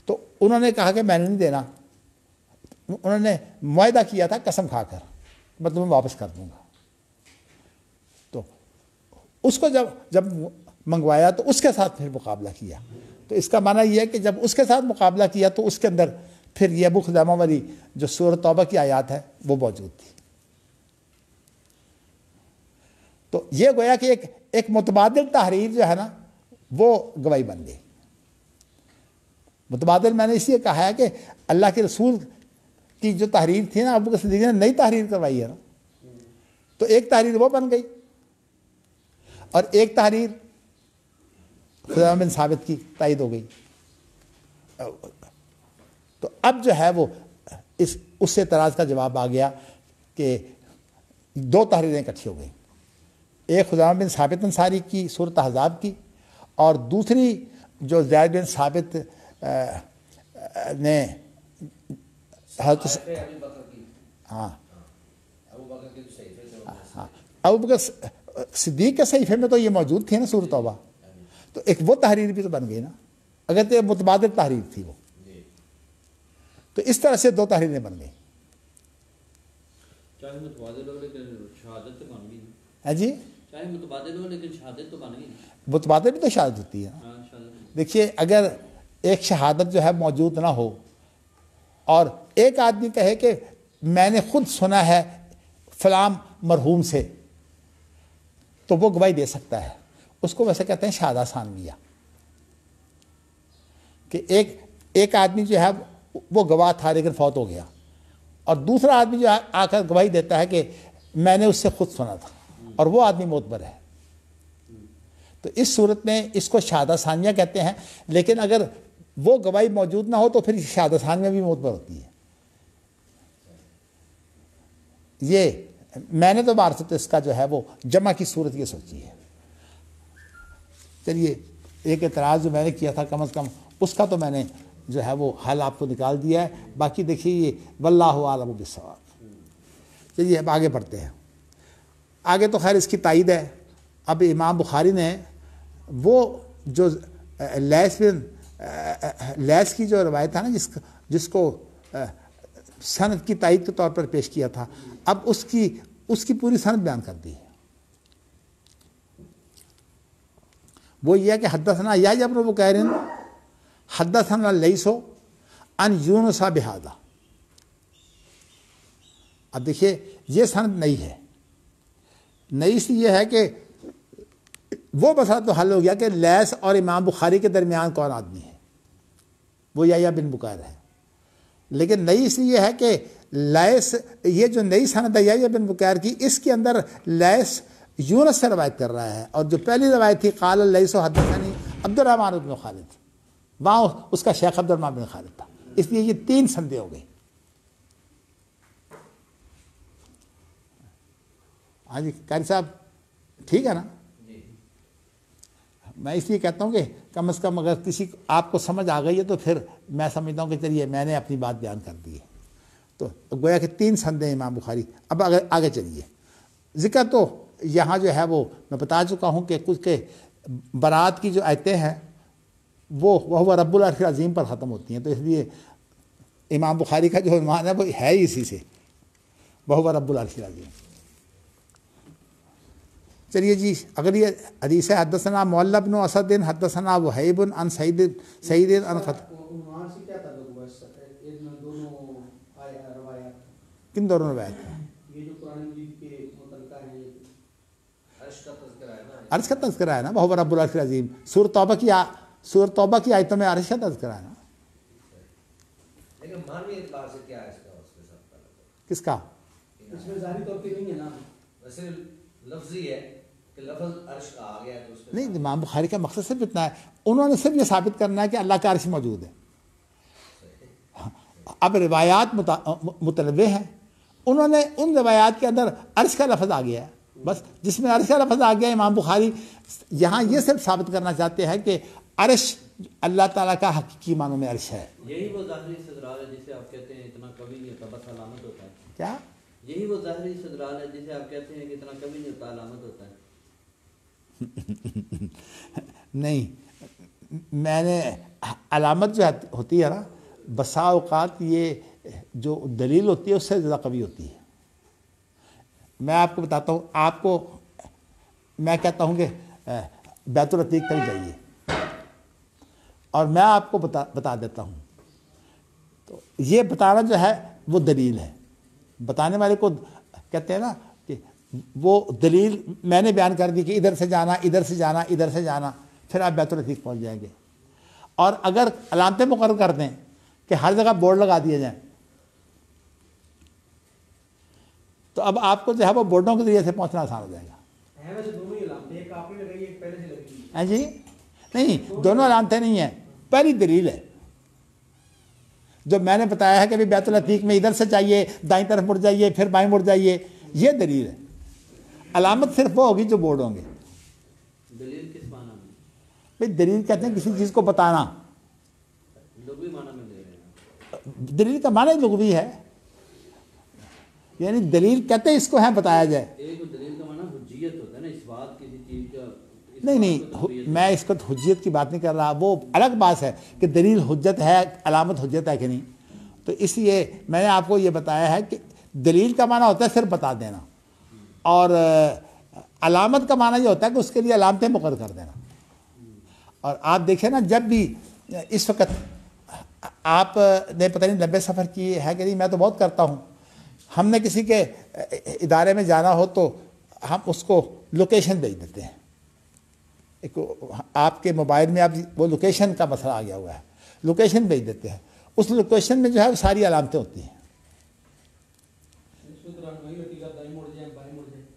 تو انہوں نے کہا کہ میں نے نہیں دینا. انہوں نے معاہدہ کیا تھا قسم کھا کر میں تمہیں واپس کر دوں گا. تو اس کو جب منگوایا تو اس کے ساتھ پھر مقابلہ کیا. تو اس کا معنی یہ ہے کہ جب اس کے ساتھ مقابلہ کیا تو اس کے اندر پھر یہ ابو خزامہ والی جو سورۃ توبہ کی آیات ہے وہ موجود تھی. تو یہ گویا کہ ایک متبادل تحریر جو ہے نا وہ گواہی بن گئی. متبادل میں نے اس لیے کہا ہے کہ اللہ کے رسول کی جو تحریر تھی نا ابوبکر صدیق نے نئی تحریر کروائی ہے نا, تو ایک تحریر وہ بن گئی اور ایک تحریر خزیمہ بن ثابت کی تائید ہو گئی. تو اب جو ہے وہ اس سے اعتراض کا جواب آ گیا کہ 2 تحریریں اکٹھی ہو گئیں, ایک خزیمہ بن ثابت انصاری کی سورۃ احزاب کی اور دوسری جو زید بن ثابت نے حضرت ہاں ابوبکر صدیق کے صحیفے میں تو یہ موجود تھی نا سورۃ توبہ, تو ایک وہ تحریر بھی تو بن گئی نا, اگر تو متبادل تحریر تھی وہ. تو اس طرح سے 2 تحریریں بن گئی. چاہے متبادل ہو لیکن شہادت تو بن گئی. ہے جی, چاہے متبادل ہو لیکن شہادت تو بن گئی. متبادل بھی تو شہادت ہوتی ہے. ہاں شہادت. دیکھیے اگر ایک شہادت جو ہے موجود نہ ہو اور ایک آدمی کہے کہ میں نے خود سنا ہے فلاں مرحوم سے, تو وہ گواہی دے سکتا ہے. اس کو ویسے کہتے ہیں شہادہ ثانویہ, کہ ایک آدمی جو ہے وہ گواہ تھا لیکن فوت ہو گیا, اور دوسرا آدمی جو آ کر گواہی دیتا ہے کہ میں نے اس سے خود سنا تھا اور وہ آدمی معتبر ہے. تو اس صورت میں اس کو شہادہ ثانیہ کہتے ہیں, لیکن اگر وہ گواہی موجود نہ ہو تو پھر شہادہ ثانیہ بھی معتبر ہوتی ہے. یہ میں نے تو معرفت اس کا جو ہے وہ جمع کی صورت یہ سوچی ہے. چلیے ایک اعتراض جو میں نے کیا تھا کم از کم اس کا تو میں نے جو ہے وہ حل آپ کو نکال دیا ہے. باقی دیکھیے یہ واللہ اعلم بالصواب. چلیے اب آگے بڑھتے ہیں. آگے تو خیر اس کی تائید ہے. اب امام بخاری نے وہ جو لیس کی جو روایت تھا نا جس کو سند کی تائید کے طور پر پیش کیا تھا, اب اس کی پوری سند بیان کر دی ہے. وہ یہ ہے کہ حدثنا یحییٰ بن بکیر حدثنا لیث عن یونس بہذا. اب دیکھیے یہ سند نئی ہے. نئی اس لیے ہے کہ وہ مسئلہ تو حل ہو گیا کہ لیث اور امام بخاری کے درمیان کون آدمی ہے, وہ یحییٰ بن بکیر ہے. لیکن نئی اس لیے ہے کہ لیس، یہ جو نئی سند ہے یحییٰ بن بکیر کی، اس کے اندر لیس یونس سے روایت کر رہا ہے، اور جو پہلی روایت تھی قال اللیث حدثنی عبد الرحمن بن خالد، وہاں اس کا شیخ عبد الرحمن بن خالد تھا، اس لیے یہ 3 سندیں ہو گئی۔ ہاں جی قاری صاحب ٹھیک ہے نا؟ میں اس لیے کہتا ہوں کہ کم از کم اگر کسی آپ کو سمجھ آ گئی ہے تو پھر میں سمجھتا ہوں کہ چلیے میں نے اپنی بات بیان کر دی ہے۔ تو گویا کہ 3 سندیں امام بخاری۔ اب اگر آگے چلیے، ذکر تو یہاں جو ہے وہ میں بتا چکا ہوں کہ کچھ کے برات کی جو آیتیں ہیں وہ رب العرش عظیم پر ختم ہوتی ہیں، تو اس لیے امام بخاری کا جو عنوان ہے وہ ہے ہی اسی سے، وہ رب العرش عظیم۔ چلیے جی اگلی حدیث ہے حدثنا معل بن اسد حدثنا وہیب عن سعید عن وہاں سے کیا تعلق ہوا ان دونوں روایات؟ کن دونوں روایت ہیں؟ یہ جو قرآن مجید کے متعلقہ ہیں، عرش کا تذکرہ ہے نا، عرش کا تذکرہ ہے نا، وہ رب العرش عظیم۔ سورۃ توبہ کی آیتوں میں عرش کا تذکرہ ہے نا۔ لیکن مانوی اعتبار سے کیا ہے اس کا، اس کے ساتھ تعلق؟ کس کا؟ اس میں ظاہری طور پہ نہیں ہے نا، ویسے لفظی ہے کہ لفظ عرش کا آ گیا ہے تو اس کے نہیں، امام بخاری کا مقصد صرف اتنا ہے، انہوں نے صرف یہ ثابت کرنا ہے کہ اللہ کا عرش موجود ہے۔ اب روایات متنوع ہیں، انہوں نے ان روایات کے اندر عرش کا لفظ آ گیا ہے، بس جس میں عرش کا لفظ آ گیا، امام بخاری یہاں یہ صرف ثابت کرنا چاہتے ہیں کہ عرش اللہ تعالیٰ کا حقیقی معنوں میں عرش ہے۔ یہی وہ ظاہری استدلال ہے جسے آپ کہتے ہیں اتنا کبھی نہیں ہوتا بس علامت ہوتا ہے۔ کیا؟ یہی وہ ظاہری استدلال ہے جسے آپ کہتے ہیں کہ اتنا کبھی نہیں ہوتا علامت ہوتا ہے۔ نہیں، میں نے علامت جو ہوتی ہے نا، بسا اوقات یہ جو دلیل ہوتی ہے اس سے زیادہ قوی ہوتی ہے۔ میں آپ کو بتاتا ہوں، آپ کو میں کہتا ہوں کہ بیت العتیق تک جائیے، اور میں آپ کو بتا دیتا ہوں، تو یہ بتانا جو ہے وہ دلیل ہے۔ بتانے والے کو کہتے ہیں نا کہ وہ دلیل میں نے بیان کر دی کہ ادھر سے جانا، ادھر سے جانا، ادھر سے جانا، پھر آپ بیت العتیق پہنچ جائیں گے۔ اور اگر علامتیں مقرر کر دیں کہ ہر جگہ بورڈ لگا دیے جائیں، تو اب آپ کو جو ہے وہ بورڈوں کے ذریعے سے پہنچنا آسان ہو جائے گا۔ ویسے دونوں ہی علامتیں، ایک آپ نے لگائی، ایک پہلے سے لگی۔ ہاں جی، نہیں دونوں علامتیں نہیں ہیں، پہلی دلیل ہے جو میں نے بتایا ہے کہ بیت العتیق میں ادھر سے جائیے، دائیں طرف مڑ جائیے، پھر بائیں مڑ جائیے، یہ دلیل ہے۔ علامت صرف وہ ہوگی جو بورڈ ہوں گے۔ دلیل کس معنی میں؟ بھائی دلیل کہتے ہیں کسی چیز کو بتانا، لغوی معنی میں لے رہے ہیں۔ دلیل کا معنی لغوی ہے، یعنی دلیل کہتے ہیں اس کو ہے بتایا جائے۔ ایک دلیل کا معنی حجیت ہوتا ہے نا، اس بات کسی چیز کا۔ نہیں، میں اس کو حجیت کی بات نہیں کر رہا، وہ الگ بات ہے کہ دلیل حجت ہے، علامت حجت ہے کہ نہیں۔ تو اس لیے میں نے آپ کو یہ بتایا ہے کہ دلیل کا معنی ہوتا ہے صرف بتا دینا، اور علامت کا معنی یہ ہوتا ہے کہ اس کے لیے علامتیں مقرر کر دینا۔ اور آپ دیکھیں نا، جب بھی اس وقت آپ نے پتہ نہیں لمبے سفر کی ہے کہ نہیں، میں تو بہت کرتا ہوں، ہم نے کسی کے ادارے میں جانا ہو تو ہم اس کو لوکیشن بھیج دیتے ہیں۔ ایک آپ کے موبائل میں اب وہ لوکیشن کا مسئلہ آ گیا ہوا ہے، لوکیشن بھیج دیتے ہیں، اس لوکیشن میں جو ہے وہ ساری علامتیں ہوتی ہیں۔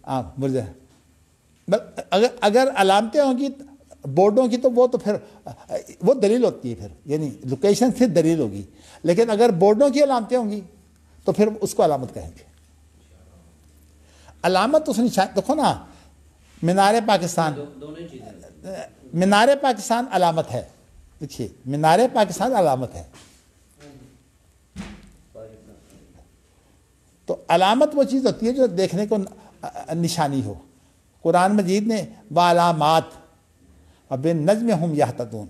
ہاں مڑ جائے، اگر علامتیں ہوں گی بورڈوں کی تو وہ تو پھر وہ دلیل ہوتی ہے، پھر یعنی لوکیشن سے دلیل ہوگی، لیکن اگر بورڈوں کی علامتیں ہوں گی تو پھر اس کو علامت کہیں گے۔ علامت اس نشان دیکھو نا، مینار پاکستان، دونوں ہی چیزیں۔ مینار پاکستان علامت ہے، دیکھیے مینار پاکستان علامت ہے۔ تو علامت وہ چیز ہوتی ہے جو دیکھنے کو نشانی ہو۔ قرآن مجید نے وعلامات وبالنجم هم یہتدون،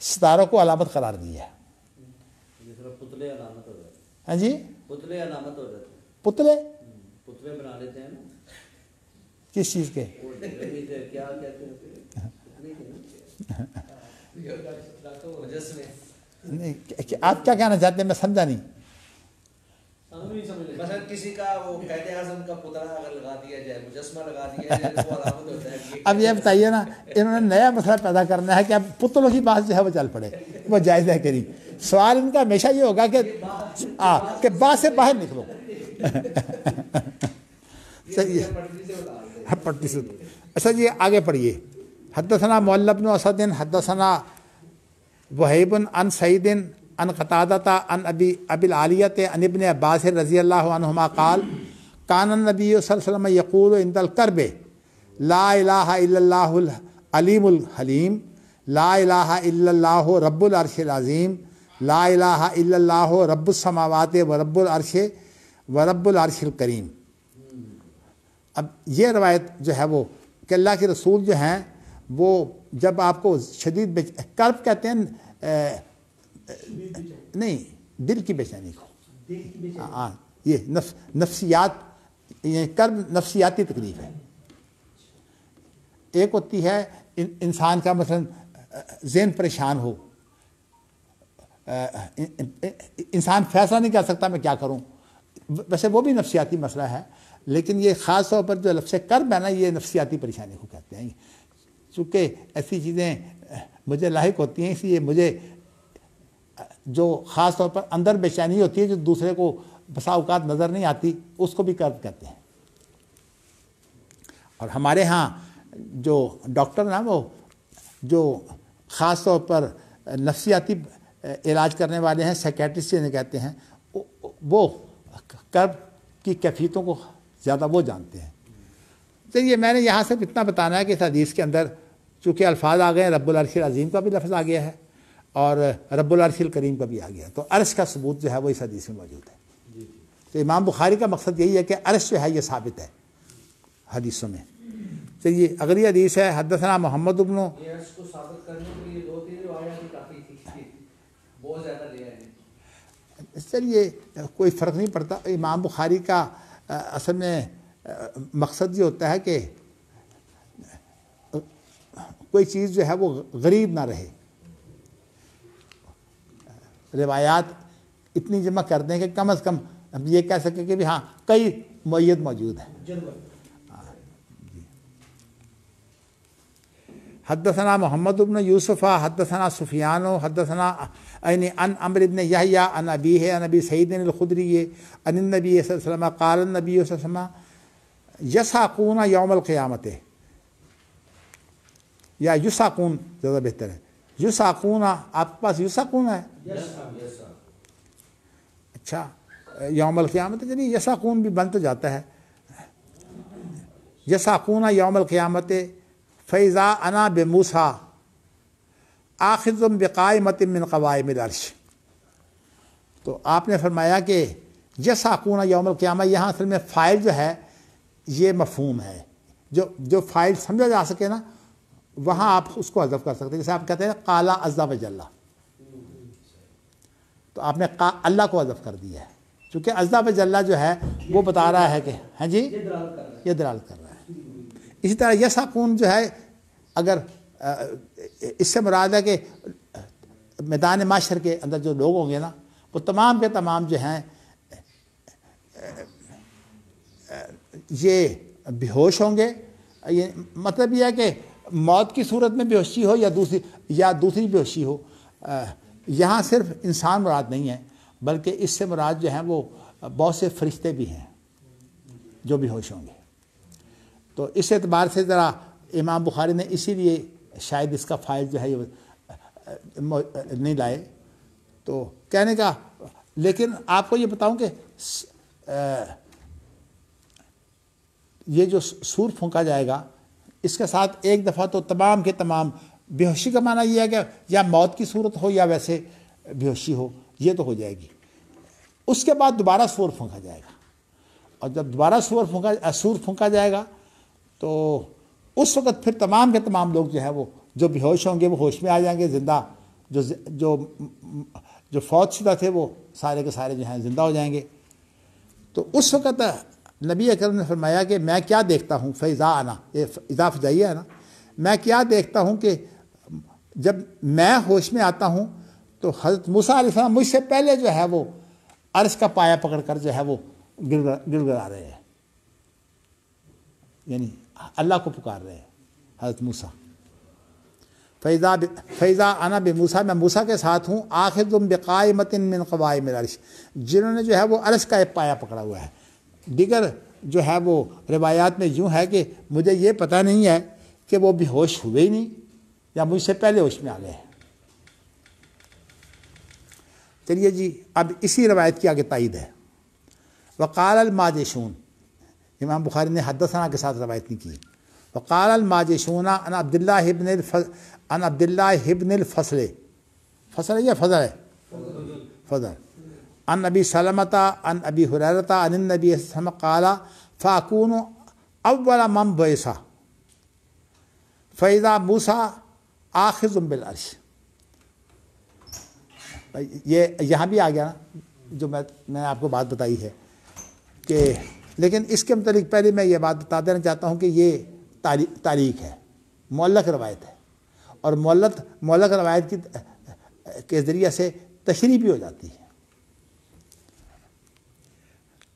ستاروں کو علامت قرار دی ہے۔ جس طرح پتلے علامت ہو جاتے ہیں۔ ہاں جی، پتلے علامت ہو جاتے ہیں، پتلے پتلے بنا لیتے ہیں نا۔ کس چیز کے؟ کیا کہتے ہیں؟ نہیں، آپ کیا کہنا چاہتے ہیں، میں سمجھا نہیں۔ مثلا کسی کا وہ قائد اعظم کا پتلا اگر لگا دیا جائے، مجسمہ لگا دیا جائے، وہ علامت ہوتا ہے کہ اب یہ بتائیے نا، انہوں نے نیا مسئلہ پیدا کرنا ہے کہ اب پتلوں کی بات جو ہے وہ چل پڑے، وہ جائز ہے کہ نہیں؟ سوال ان کا ہمیشہ یہ ہوگا کہ با سے باہر نکلو. صحیح ہے پٹی سے. اچھا جی آگے پڑھیے. حدثنا معل بن اسد حدثنا وہیب عن سعید عن قتادہ عن ابی العالیۃ عن ابن عباس رضی اللہ عنہما قال کان النبی صلی اللہ علیہ وسلم یقول عند الکرب لا الہ الا اللہ العلیم الحلیم لا الہ الا اللہ رب العرش العظیم لا الہ الا اللہ رب السماوات و رب العرش الکریم. اب یہ روایت جو ہے وہ کہ اللہ کے رسول جو ہیں وہ جب آپ کو شدید کرب کہتے ہیں نہیں دل کی بے چینی کو. ہاں یہ نفسیات یہ کرب نفسیاتی تکلیف ہے. ایک ہوتی ہے انسان کا مثلا ذہن پریشان ہو, انسان فیصلہ نہیں کر سکتا میں کیا کروں, ویسے وہ بھی نفسیاتی مسئلہ ہے, لیکن یہ خاص طور پر جو لفظ کرب ہے نا یہ نفسیاتی پریشانی کو کہتے ہیں. چونکہ ایسی چیزیں مجھے لاحق ہوتی ہیں, اس لیے مجھے جو خاص طور پر اندر بے چینی ہوتی ہے جو دوسرے کو بسا اوقات نظر نہیں آتی اس کو بھی کرب کہتے ہیں. اور ہمارے ہاں جو ڈاکٹر نا وہ جو خاص طور پر نفسیاتی علاج کرنے والے ہیں سائیکیٹرسٹ جنہیں کہتے ہیں وہ کرب کی کیفیتوں کو زیادہ وہ جانتے ہیں. چلیے میں نے یہاں سے اتنا بتانا ہے کہ اس حدیث کے اندر چونکہ الفاظ آ گئے ہیں, رب العرش العظیم کا بھی لفظ آ گیا ہے اور رب العرش الکریم کا بھی آ گیا, تو عرش کا ثبوت جو ہے وہ اس حدیث میں موجود ہے. تو امام بخاری کا مقصد یہی ہے کہ عرش جو ہے یہ ثابت ہے حدیثوں میں. چلیے اگلی حدیث ہے حدثنا محمد بن یہ عرش کو ثابت کرنے کے لیے 2-3 روایات ہی کافی تھی, بہت زیادہ لے آئے. چلیے کوئی فرق نہیں پڑتا. امام بخاری کا اصل میں مقصد یہ ہوتا ہے کہ کوئی چیز جو ہے وہ غریب نہ رہے, روایات اتنی جمع کر دیں کہ کم از کم ہم یہ کہہ سکیں کہ بھی ہاں کئی معید موجود ہیں. حدثنا محمد بن یوسف حدثنا سفیان حدثنا عن عمرو بن یحیی عن ابیہ عن ابی سعید الخدری عن النبی صلی اللہ علیہ وسلم قال النبی صلی اللہ علیہ وسلم یساقون یوم القیامت یا یساقون زیادہ بہتر ہے. یساقون آپ کے پاس یساقون ہے؟ اچھا یوم القیامت یعنی یساقون بھی بن تو جاتا ہے. یساقون یوم القیامت فیضا انا بموسیٰ آخذ بقائمۃ من قوائم العرش. تو آپ نے فرمایا کہ یساقون یوم القیامہ, یہاں اصل میں فاعل جو ہے یہ مفہوم ہے, جو فاعل سمجھا جا سکے نا وہاں آپ اس کو حذف کر سکتے ہیں. جیسے آپ کہتے ہیں قال عز وجل, تو آپ نے اللہ کو حذف کر دیا ہے چونکہ عز وجل جو ہے وہ بتا رہا ہے کہ ہاں جی یہ دلالت کر رہا ہے. اسی طرح یساقون جو ہے اگر اس سے مراد ہے کہ میدان معاشر کے اندر جو لوگ ہوں گے نا وہ تمام کے تمام جو ہیں یہ بے ہوش ہوں گے. یہ مطلب یہ ہے کہ موت کی صورت میں بے ہوشی ہو یا دوسری بے ہوشی ہو, یہاں صرف انسان مراد نہیں ہے بلکہ اس سے مراد جو ہیں وہ بہت سے فرشتے بھی ہیں جو بے ہوش ہوں گے. تو اس اعتبار سے ذرا امام بخاری نے اسی لیے شاید اس کا فائل جو ہے یہ نہیں لائے. تو کہنے کا لیکن آپ کو یہ بتاؤں کہ یہ جو سور پھونکا جائے گا اس کے ساتھ ایک دفعہ تو تمام کے تمام بے ہوشی کا معنی یہ ہے کہ یا موت کی صورت ہو یا ویسے بے ہوشی ہو, یہ تو ہو جائے گی. اس کے بعد دوبارہ سور پھونکا جائے گا, اور جب دوبارہ سور پھونکا جائے گا تو اس وقت پھر تمام کے تمام لوگ جو ہے وہ جو بے ہوش ہوں گے وہ ہوش میں آ جائیں گے, زندہ جو فوت شدہ تھے وہ سارے کے سارے جو ہیں زندہ ہو جائیں گے. تو اس وقت نبی اکرم نے فرمایا کہ میں کیا دیکھتا ہوں, فیضا آنا یہ اضافہ جائیے ہے نا, میں کیا دیکھتا ہوں کہ جب میں ہوش میں آتا ہوں تو حضرت موسیٰ علیہ السلام مجھ سے پہلے جو ہے وہ عرش کا پایا پکڑ کر جو ہے وہ گڑگڑا رہے ہیں, یعنی اللہ کو پکار رہے ہیں حضرت موسیٰ. فیضا انا بموسیٰ، میں موسیٰ کے ساتھ ہوں، آخذ بقائمۃ من قوائم العرش، جنہوں نے جو ہے وہ عرش کا ایک پایا پکڑا ہوا ہے۔ دیگر جو ہے وہ روایات میں یوں ہے کہ مجھے یہ پتہ نہیں ہے کہ وہ بھی ہوش ہوئے ہی نہیں یا مجھ سے پہلے ہوش میں آ گئے۔ چلیے جی، اب اسی روایت کی آگے تائید ہے۔ وقال الماجشون، امام بخاری نے حدثنا کے ساتھ روایت نہیں کی۔ وقال الماجشون عن عبد الله بن الفضل، فضل یا فضل ہے؟ فضل، عن نبی سلمۃ عن ابی ہریرہ عن النبی صلی اللہ علیہ وسلم قال فاکون اول من بعث فاذا موسیٰ آخذ بالعرش۔ یہ یہاں بھی آ گیا نا جو میں آپ کو بات بتائی ہے کہ، لیکن اس کے متعلق پہلے میں یہ بات بتا دینا چاہتا ہوں کہ یہ تاریخ ہے، معلق روایت ہے، اور معلق روایت کے ذریعے سے تشریح بھی ہو جاتی ہے۔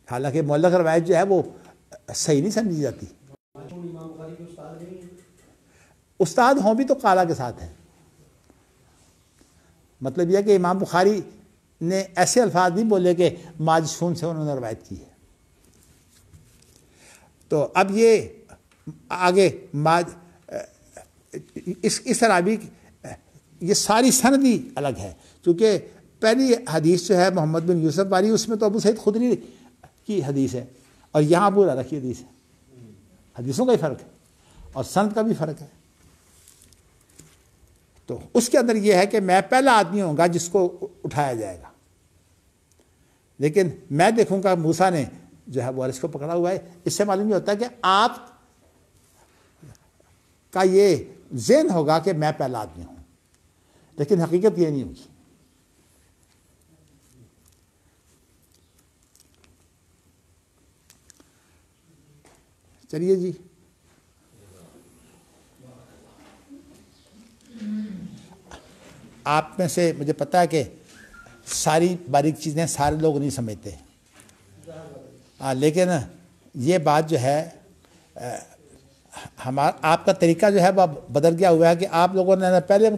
حالانکہ معلق روایت جو ہے وہ صحیح نہیں سمجھی جاتی۔ استاد ہوں بھی تو قالا کے ساتھ ہے، مطلب یہ کہ امام بخاری نے ایسے الفاظ نہیں بولے کہ ماجشون سے انہوں نے روایت کی ہے۔ تو اب یہ آگے اس رابی یہ ساری سند ہی الگ ہے، چونکہ پہلی حدیث جو ہے محمد بن یوسف والی، اس میں تو ابو سعید خدری کی حدیث ہے، اور یہاں ابو ہریرہ کی حدیث ہے۔ حدیثوں کا ہی فرق ہے اور سند کا بھی فرق ہے۔ تو اس کے اندر یہ ہے کہ میں پہلا آدمی ہوں گا جس کو اٹھایا جائے گا، لیکن میں دیکھوں گا موسیٰ نے جو ہے وہ عرش کو پکڑا ہوا ہے۔ اس سے معلوم یہ ہوتا ہے کہ آپ کا یہ ذہن ہوگا کہ میں پہلا آدمی ہوں، لیکن حقیقت یہ نہیں ہوگی۔ چلیے جی، آپ میں سے مجھے پتہ ہے کہ ساری باریک چیزیں سارے لوگ نہیں سمجھتے، لیکن یہ بات جو ہے آپ کا طریقہ جو ہے وہ بدل گیا ہوا ہے کہ آپ لوگوں نے پہلے